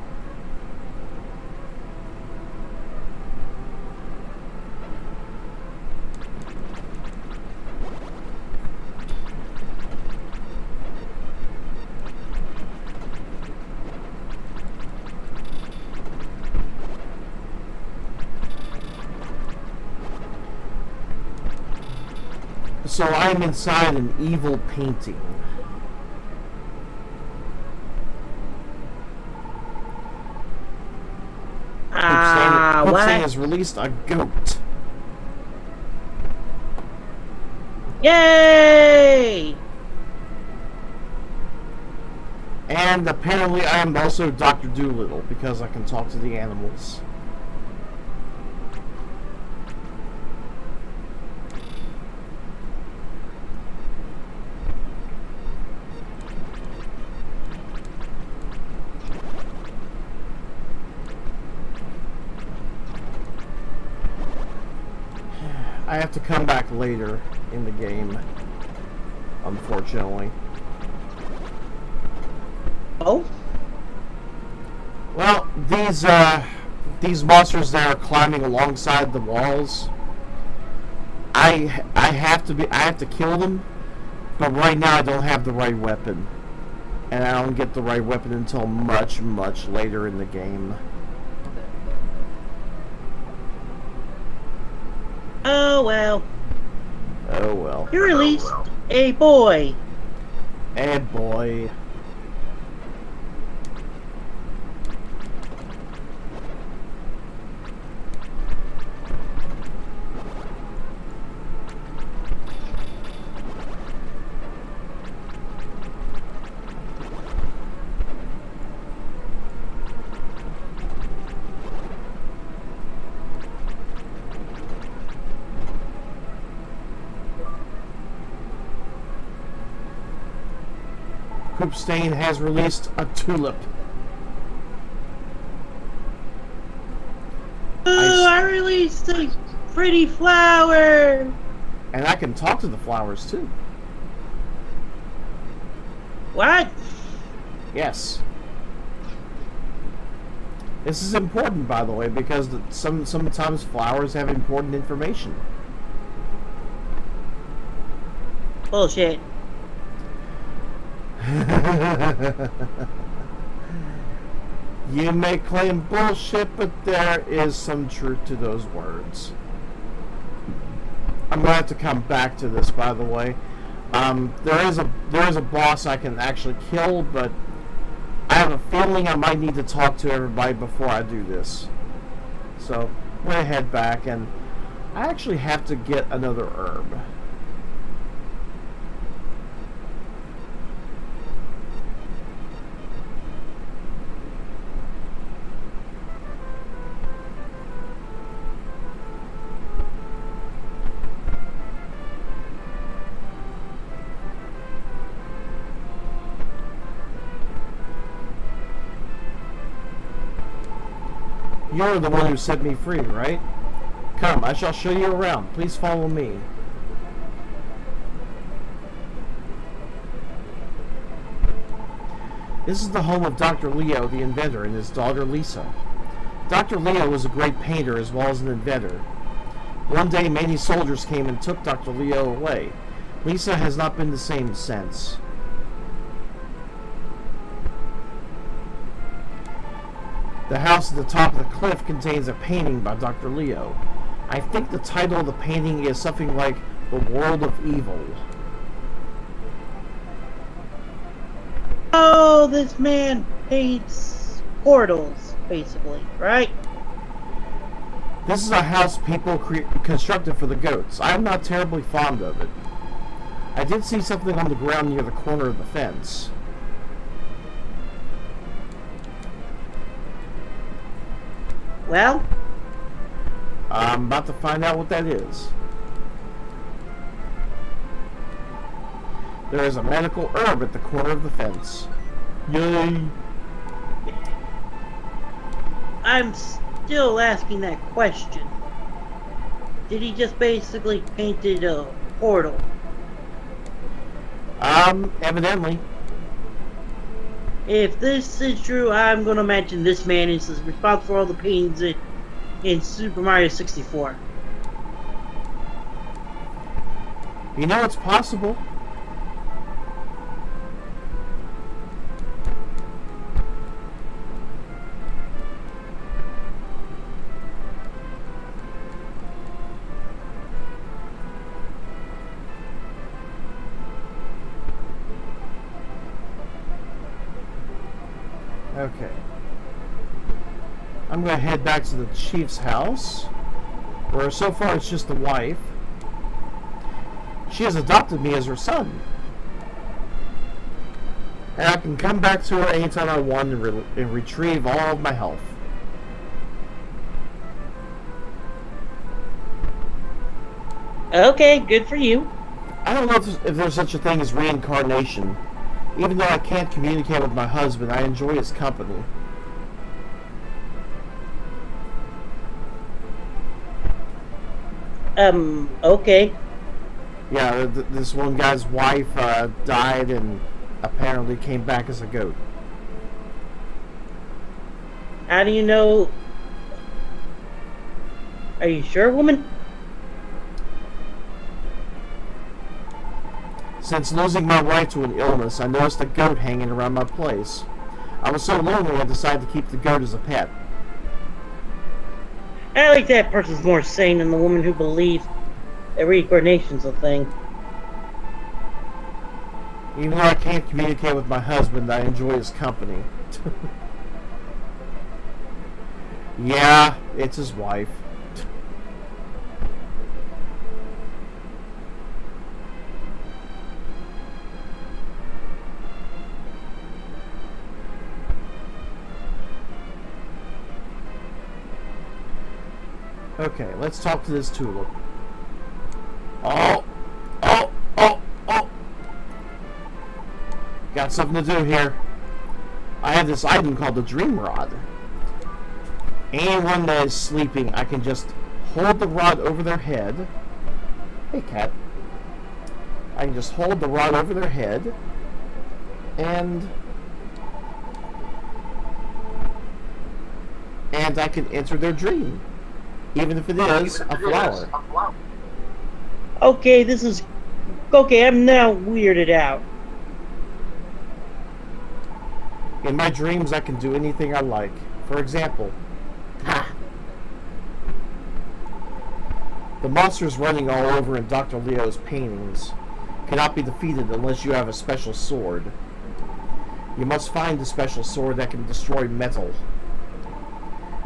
So I'm inside an evil painting. What? Has released a goat. Yay! And apparently I am also Dr. Doolittle because I can talk to the animals. I have to come back later in the game, unfortunately. Oh? Well, these monsters that are climbing alongside the walls, I have to kill them, but right now I don't have the right weapon, and I don't get the right weapon until much later in the game. Oh well. Oh well. You released a boy. Hey boy. Stain has released a tulip. Oh, I released a pretty flower. And I can talk to the flowers too. What? Yes. This is important, by the way, because sometimes flowers have important information. Bullshit. You may claim bullshit, but there is some truth to those words. I'm gonna have to come back to this, by the way. There is a boss I can actually kill, but I have a feeling I might need to talk to everybody before I do this. So I'm gonna head back, and I actually have to get another herb. You're the one who set me free, right? Come, I shall show you around. Please follow me. This is the home of Dr. Leo, the inventor, and his daughter Lisa. Dr. Leo was a great painter as well as an inventor. One day, many soldiers came and took Dr. Leo away. Lisa has not been the same since. The house at the top of the cliff contains a painting by Dr. Leo. I think the title of the painting is something like The World of Evil. Oh, this man paints portals, basically, right? This is a house people constructed for the goats. I am not terribly fond of it. I did see something on the ground near the corner of the fence. Well? I'm about to find out what that is. There is a medical herb at the corner of the fence. Yay! I'm still asking that question. Did he just basically painted a portal? Evidently. If this is true, I'm gonna imagine this man is responsible for all the paintings in Super Mario 64. You know, it's possible. Okay. I'm going to head back to the chief's house, where so far it's just the wife. She has adopted me as her son. And I can come back to her anytime I want and retrieve all of my health. Okay, good for you. I don't know if there's such a thing as reincarnation. Even though I can't communicate with my husband, I enjoy his company. Okay. Yeah, this one guy's wife died and apparently came back as a goat. How do you know? Are you sure, woman? Since losing my wife to an illness, I noticed a goat hanging around my place. I was so lonely I decided to keep the goat as a pet. I think that person's more sane than the woman who believes that reincarnation's a thing. Even though I can't communicate with my husband, I enjoy his company. Yeah, it's his wife. Okay, let's talk to this tulip. Oh! Got something to do here. I have this item called the Dream Rod. Anyone that is sleeping, I can just hold the rod over their head. Hey, cat. I can just hold the rod over their head. And I can enter their dream. Even if it is a flower. Okay, this is... Okay, I'm now weirded out. In my dreams, I can do anything I like. For example, the monsters running all over in Dr. Leo's paintings cannot be defeated unless you have a special sword. You must find the special sword that can destroy metal.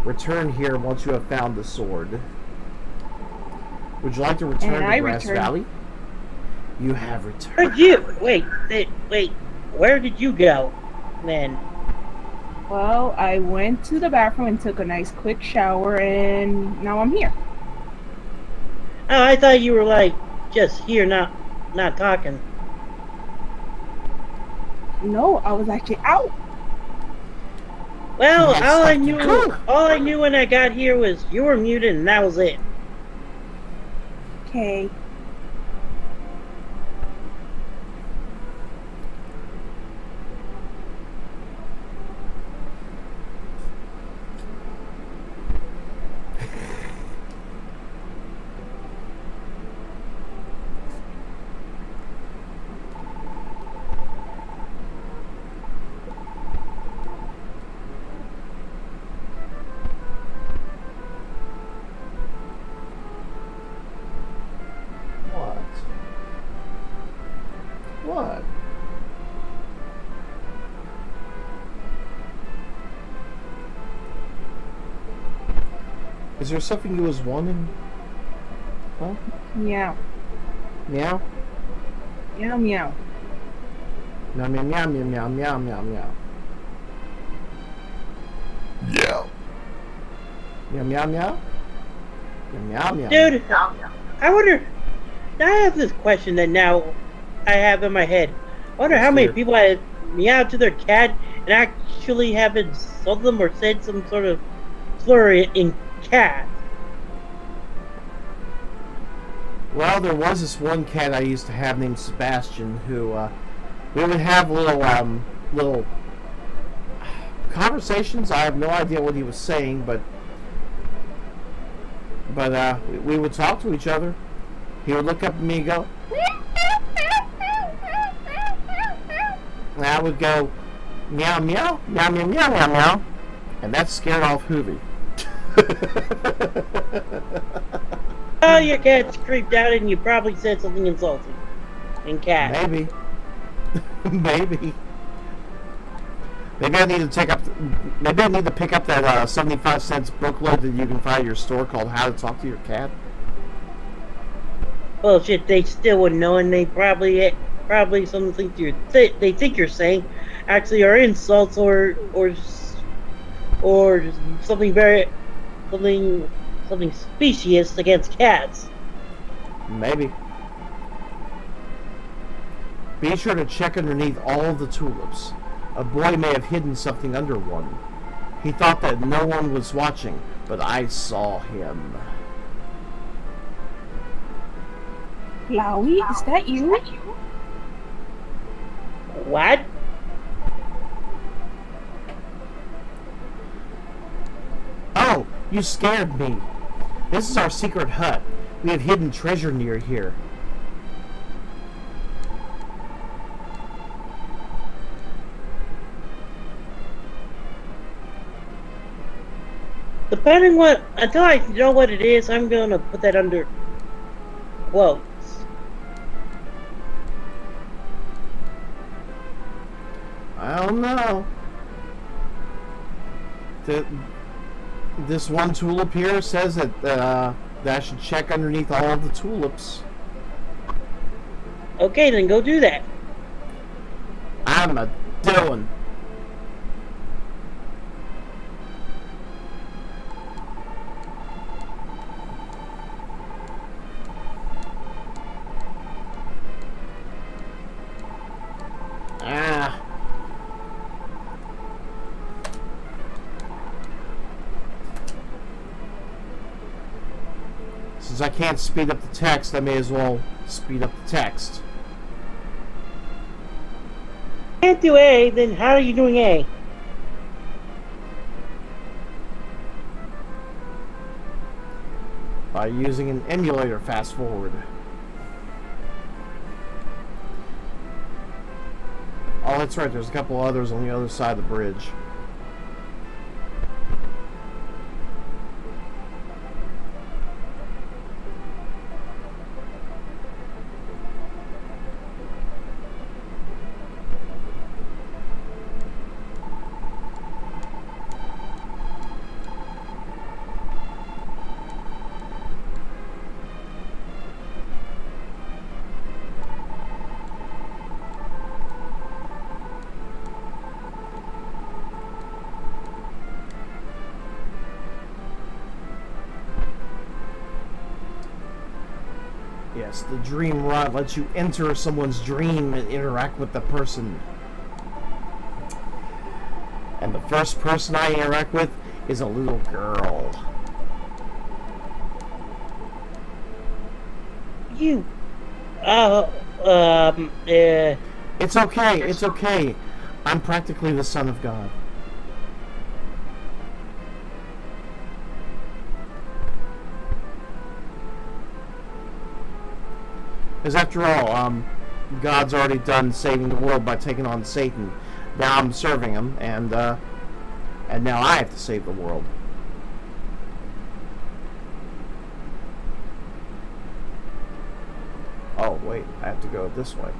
Return here once you have found the sword. Would you like to return to Grass Valley? You have returned. Where'd you... Wait. Where did you go, then? Well, I went to the bathroom and took a nice quick shower, and now I'm here. Oh, I thought you were, like, just here, not talking. No, I was actually out. Well, Yes, all I knew when I got here was you were muted, and that was it. Okay. What? Is there something you was wanting? Huh? Meow. Meow? Meow, meow. Meow, meow, meow, meow, meow, meow, meow, meow. Yeah. Meow, meow, meow? Meow, meow, meow. Dude, I wonder... I have this question that now I have in my head. I wonder how many people have meowed to their cat and actually have insulted them or said some sort of slur in cat. Well, there was this one cat I used to have named Sebastian who, we would have little conversations. I have no idea what he was saying, but we would talk to each other. He would look up at me and go, and I would go, meow, meow, meow, meow, meow, meow, meow, and that scared off Hoovy. Oh, your cat's creeped out and you probably said something insulting. In cat. Maybe. Maybe. Maybe I need to pick up that 75 cents booklet that you can find at your store called How to Talk to Your Cat. Bullshit, they still wouldn't know, and they probably something they think you're saying. actually are insults or something very something specious against cats. Maybe. Be sure to check underneath all of the tulips. A boy may have hidden something under one. He thought that no one was watching, but I saw him. Flowey, is that you? What? Oh, you scared me. This is our secret hut. We have hidden treasure near here. Depending what, until I know what it is, I'm gonna put that under quotes. I don't know. This one tulip here says that I should check underneath all of the tulips. Okay, then go do that. I'm a doing. Ah. Since I can't speed up the text, I may as well speed up the text. Can't do A, then how are you doing A? By using an emulator fast forward. Oh, that's right, there's a couple others on the other side of the bridge. Yes, the dream rod lets you enter someone's dream and interact with the person. And the first person I interact with is a little girl. You, It's okay, it's okay. I'm practically the son of God. Because after all, God's already done saving the world by taking on Satan. Now I'm serving him, and now I have to save the world. Oh, wait, I have to go this way.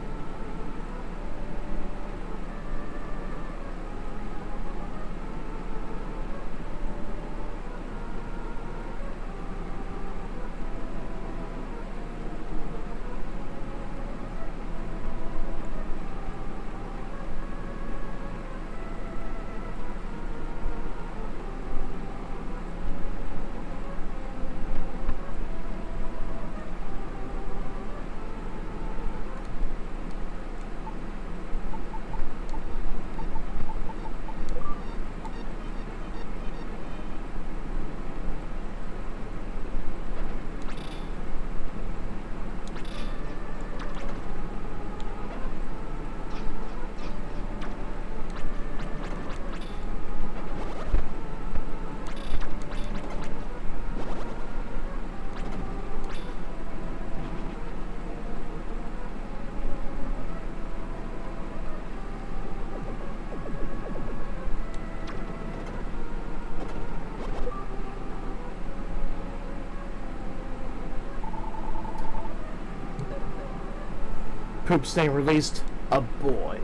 Poop stain released. A boy.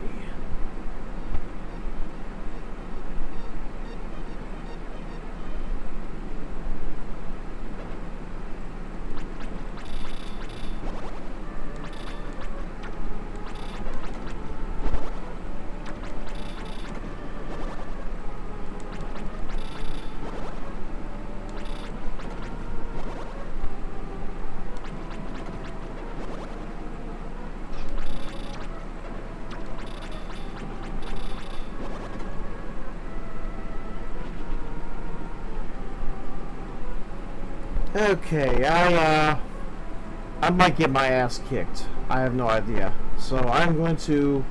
Okay, I might get my ass kicked. I have no idea. So I'm going to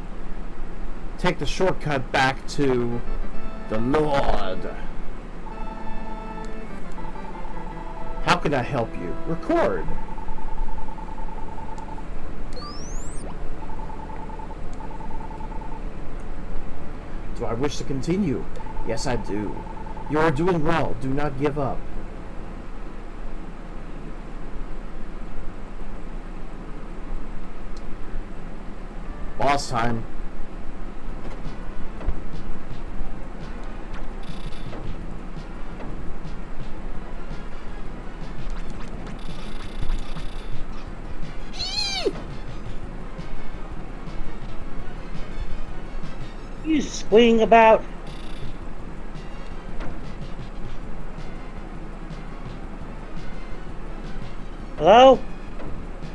take the shortcut back to the Lord. How can I help you? Record. Do I wish to continue? Yes, I do. You are doing well. Do not give up. Boss time. You swing about. Hello?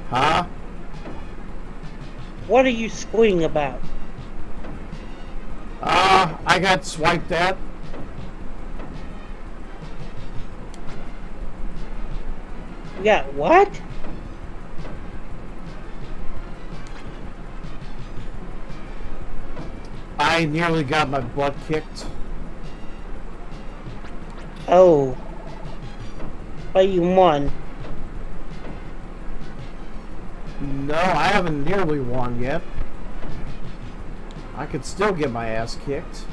Huh? What are you squeeing about? I got swiped at. You got what? I nearly got my butt kicked. Oh. But you won. No, I haven't nearly won yet. I could still get my ass kicked.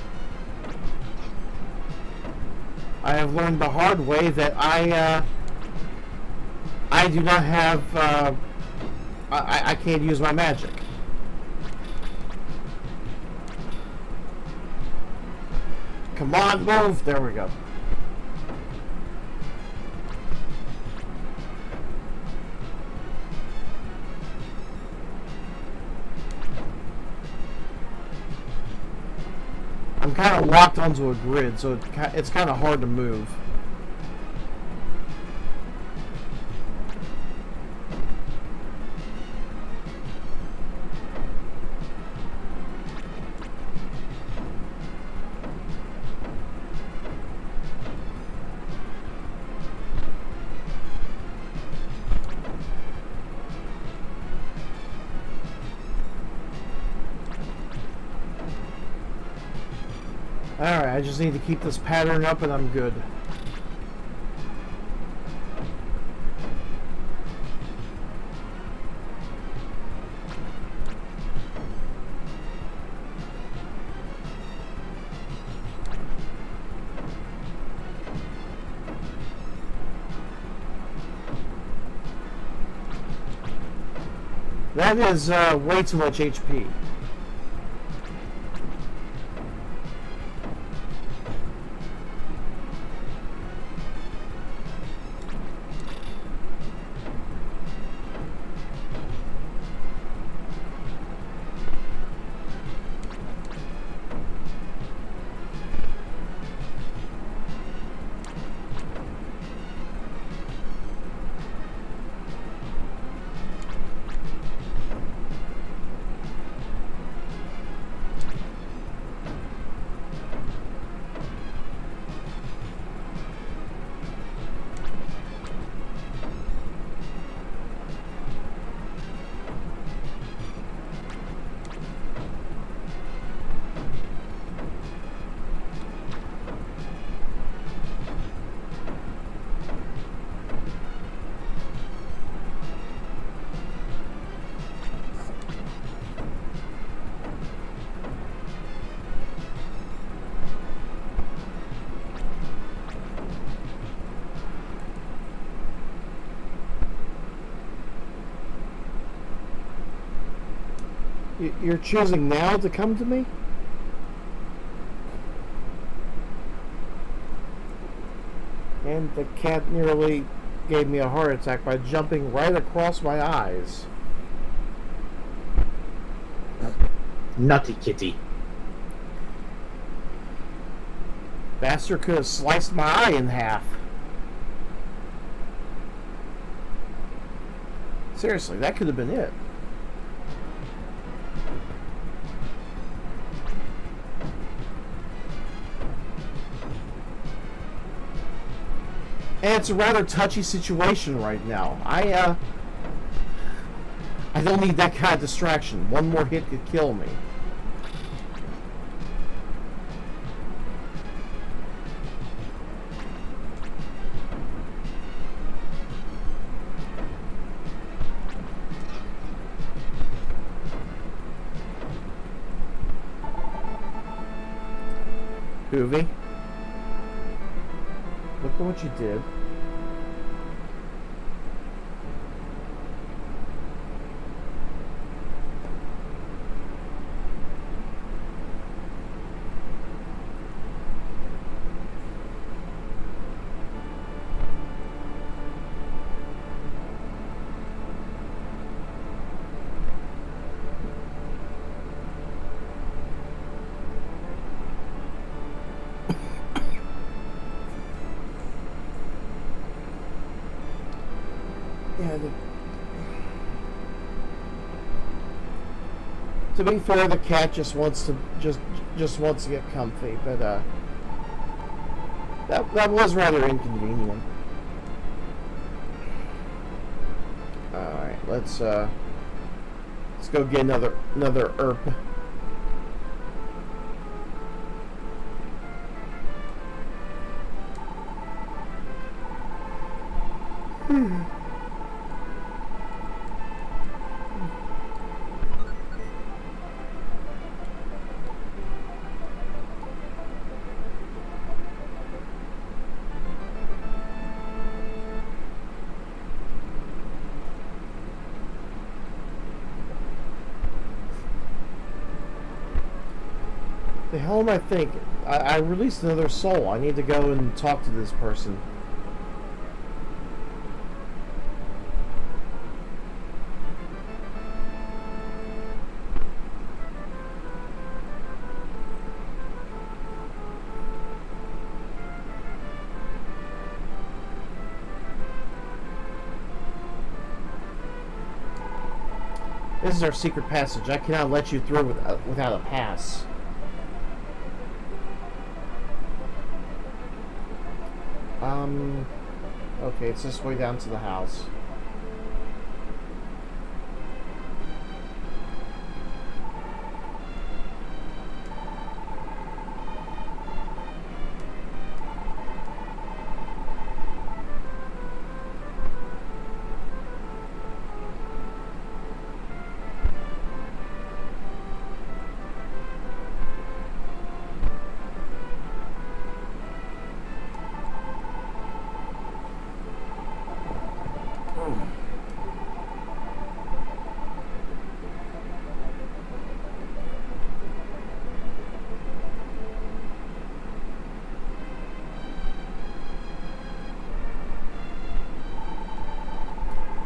I have learned the hard way that I do not have, I can't use my magic. Come on, move! There we go. I'm kind of locked onto a grid, so it's kind of hard to move. Alright, I just need to keep this pattern up and I'm good. That is way too much HP. You're choosing now to come to me? And the cat nearly gave me a heart attack by jumping right across my eyes. Nutty kitty. Bastard could have sliced my eye in half. Seriously, that could have been it. And it's a rather touchy situation right now. I don't need that kind of distraction. One more hit could kill me. Hoovy, look at what you did. Yeah, to be fair, the cat just wants to wants to get comfy, but that was rather inconvenient. All right, let's go get another herb. The hell am I thinking? I released another soul. I need to go and talk to this person. This is our secret passage. I cannot let you through without a pass. Okay, it's this way down to the house.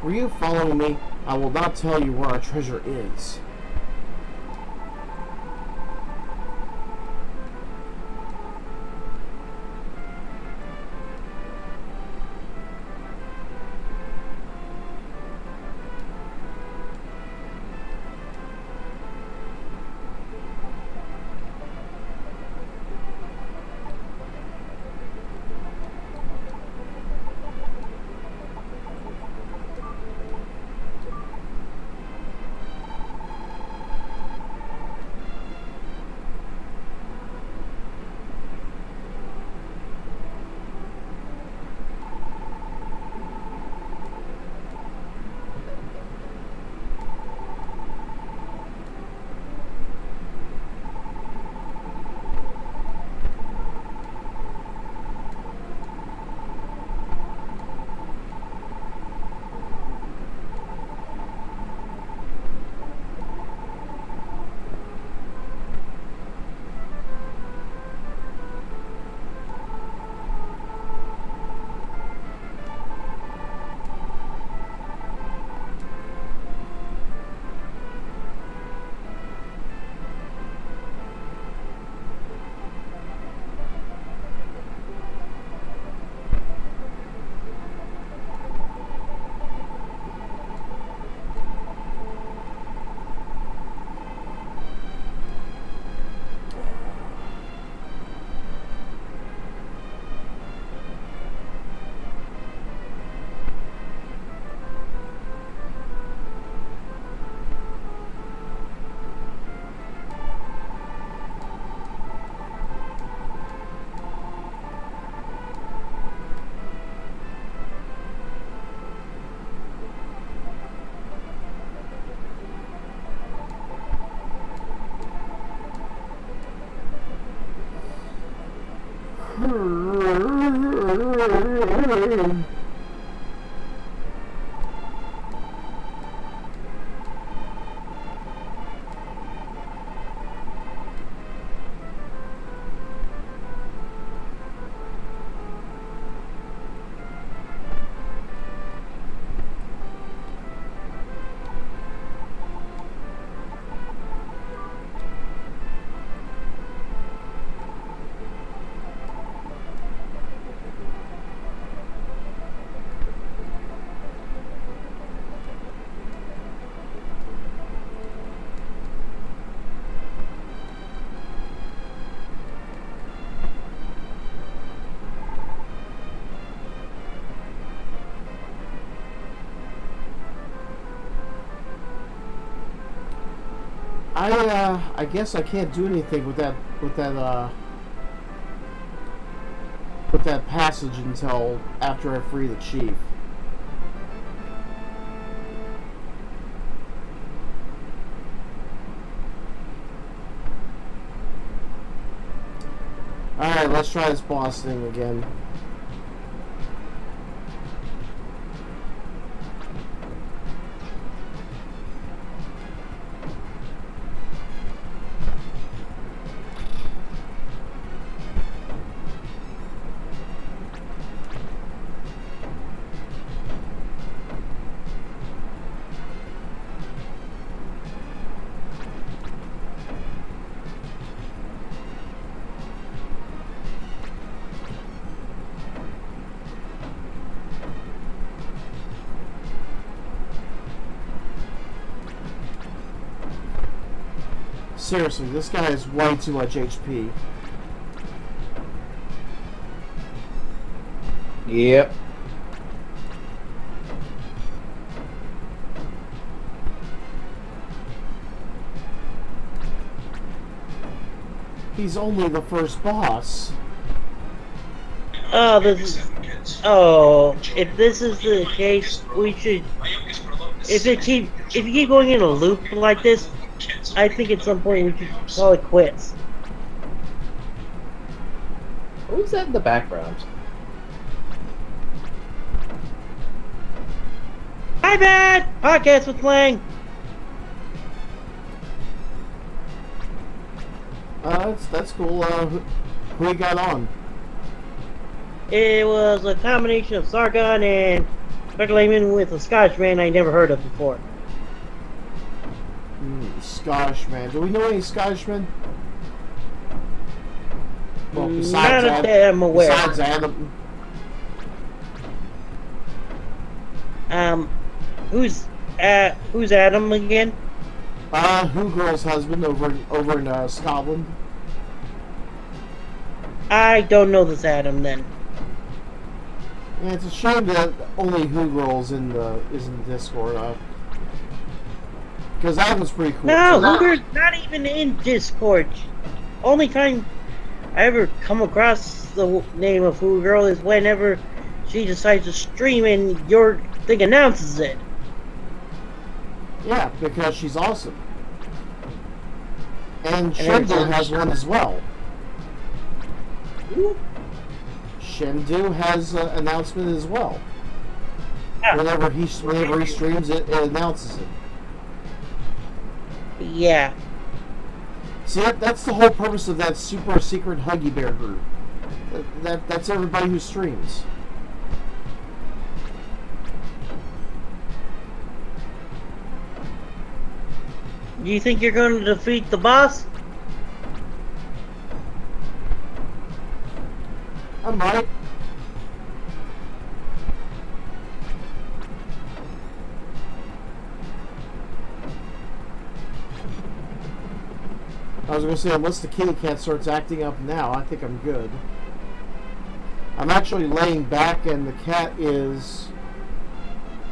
Were you following me? I will not tell you where our treasure is. I guess I can't do anything with that passage until after I free the chief. Alright, let's try this boss thing again. Seriously, this guy has way too much HP. Yep. He's only the first boss. Oh, if this is the case, we should. If you keep going in a loop like this, I think at some point we should call it quits. Who's that in the background? Hi, bad podcast with Lang. That's cool. Who we got on? It was a combination of Sargon and Layman with a Scottish man I never heard of before. Scottish man. Do we know any Scottish men? Well, Not that I'm aware. Besides Adam. Who's Adam again? Who girl's husband over in Scotland? I don't know this Adam then. Yeah, it's a shame that only Who Girl's is in the Discord. Because Adam's pretty cool. No, Hooger's not even in Discord. Only time I ever come across the name of Who Girl is whenever she decides to stream and your thing announces it. Yeah, because she's awesome. And Shendu has one as well. Ooh. Shendu has an announcement as well. Yeah. Whenever he streams it, it announces it. Yeah. See, that's the whole purpose of that super secret Huggy Bear group. That's everybody who streams. Do you think you're going to defeat the boss? I might. I was going to say, unless the kitty cat starts acting up now, I think I'm good. I'm actually laying back, and the cat is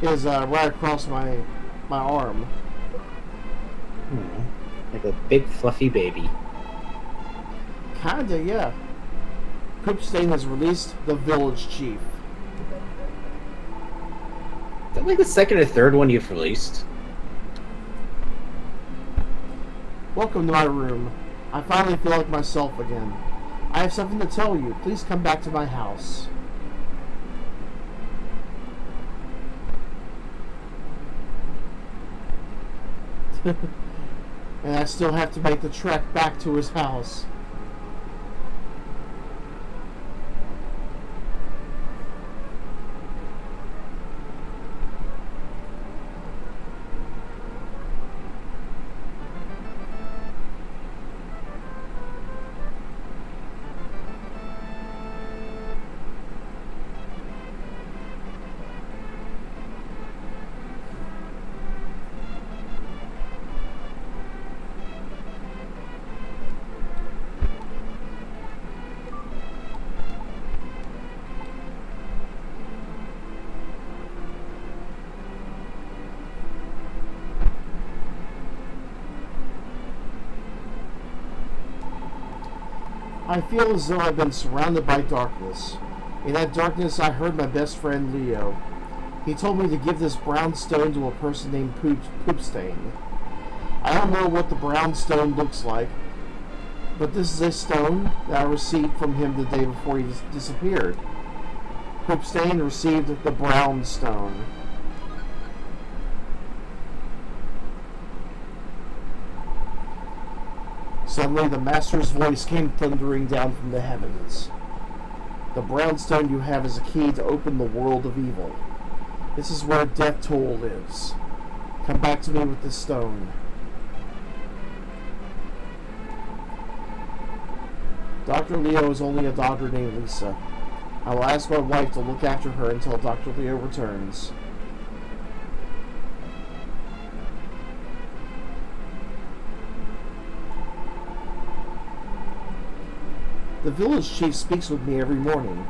right across my arm. Like a big fluffy baby. Kinda, yeah. Coopstain has released the village chief. Is that like the second or third one you've released? Welcome to my room. I finally feel like myself again. I have something to tell you. Please come back to my house. And I still have to make the trek back to his house. I feel as though I've been surrounded by darkness. In that darkness, I heard my best friend Leo. He told me to give this brown stone to a person named Poopstain. I don't know what the brown stone looks like, but this is a stone that I received from him the day before he disappeared. Poopstain received the brown stone. Suddenly, the Master's voice came thundering down from the heavens. The brown stone you have is a key to open the world of evil. This is where Death Toll lives. Come back to me with this stone. Dr. Leo is only a daughter named Lisa. I will ask my wife to look after her until Dr. Leo returns. The village chief speaks with me every morning.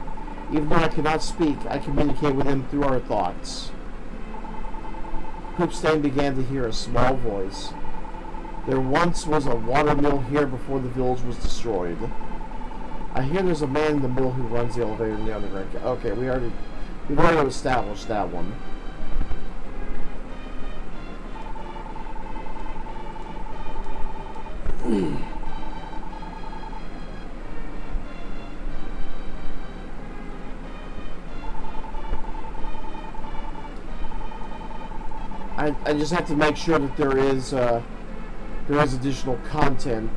Even though I cannot speak, I communicate with him through our thoughts. Poopstain began to hear a small voice. There once was a water mill here before the village was destroyed. I hear there's a man in the mill who runs the elevator in the underground. Okay, we've already established that one. I just have to make sure that there is additional content.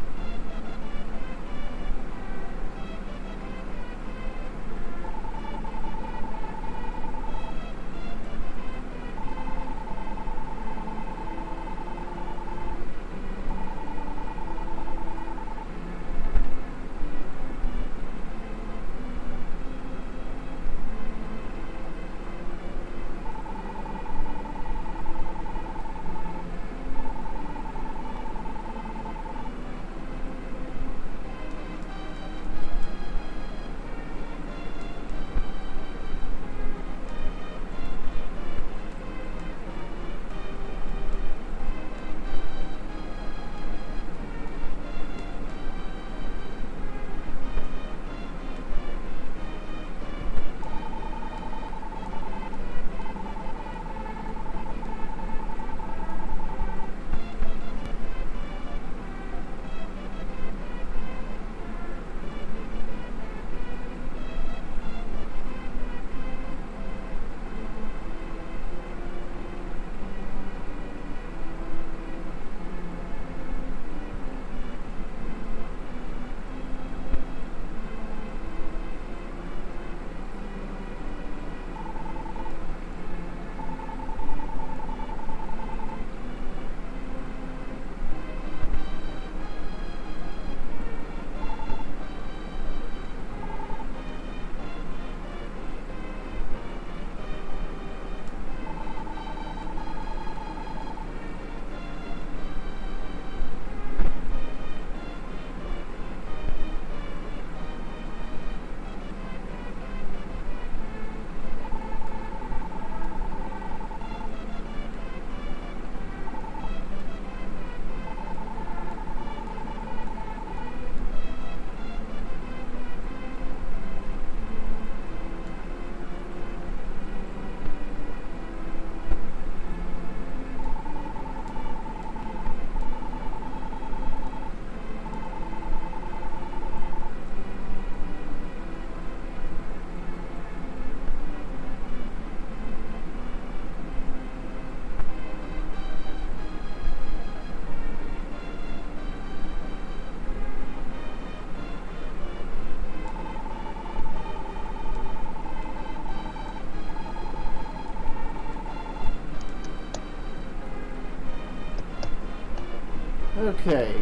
Okay.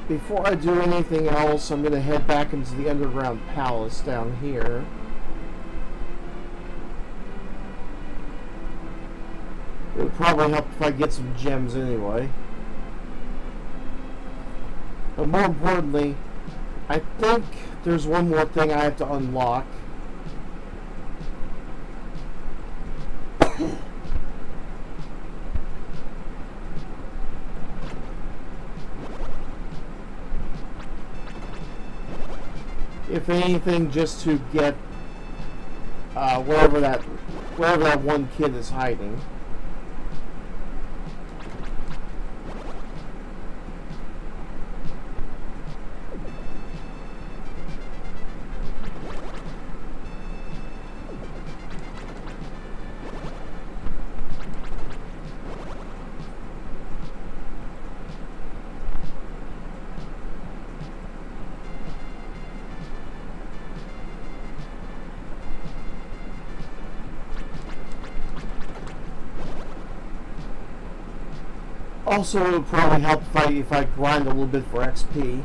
Before I do anything else, I'm going to head back into the underground palace down here. It would probably help if I get some gems anyway. But more importantly, I think there's one more thing I have to unlock. If anything, just to get wherever that one kid is hiding. Also, it would probably help if I grind a little bit for XP.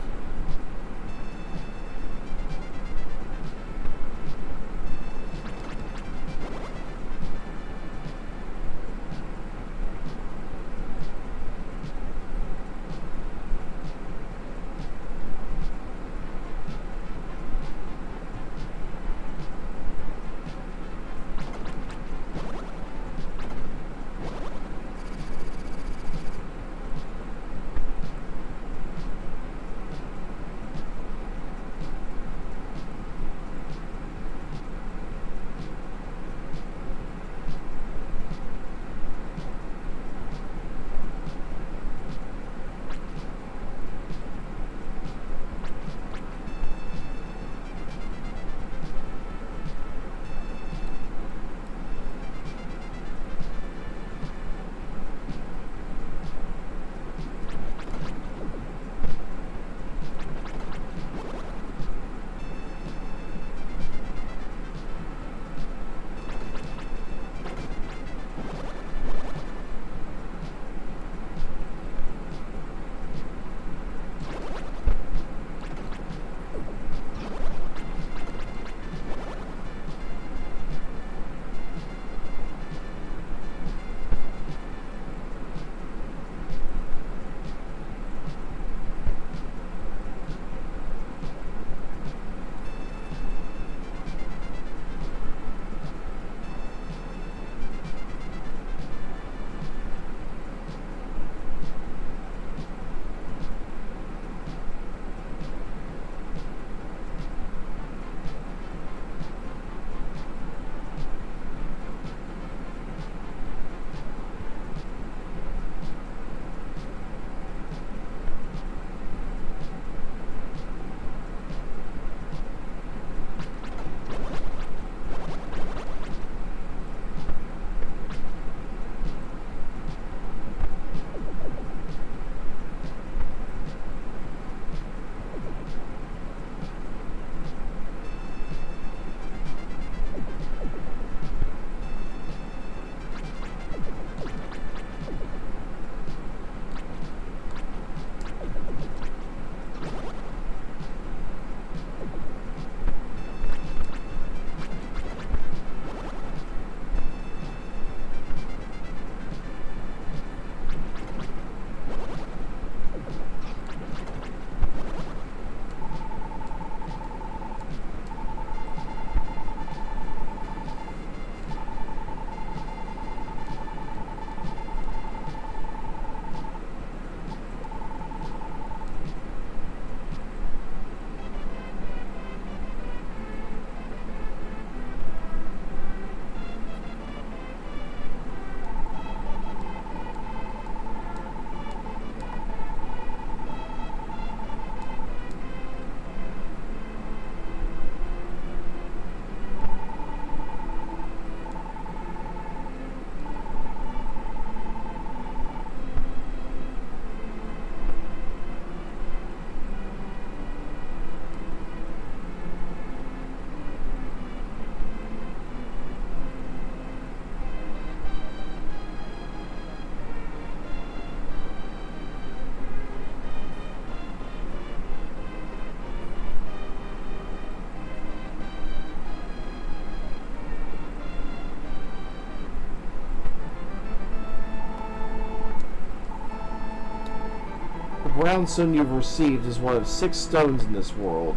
The brown stone you've received is one of 6 stones in this world.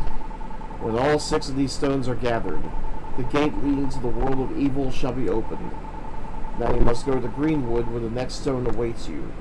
When all 6 of these stones are gathered, the gate leading to the world of evil shall be opened. Now you must go to the Greenwood where the next stone awaits you.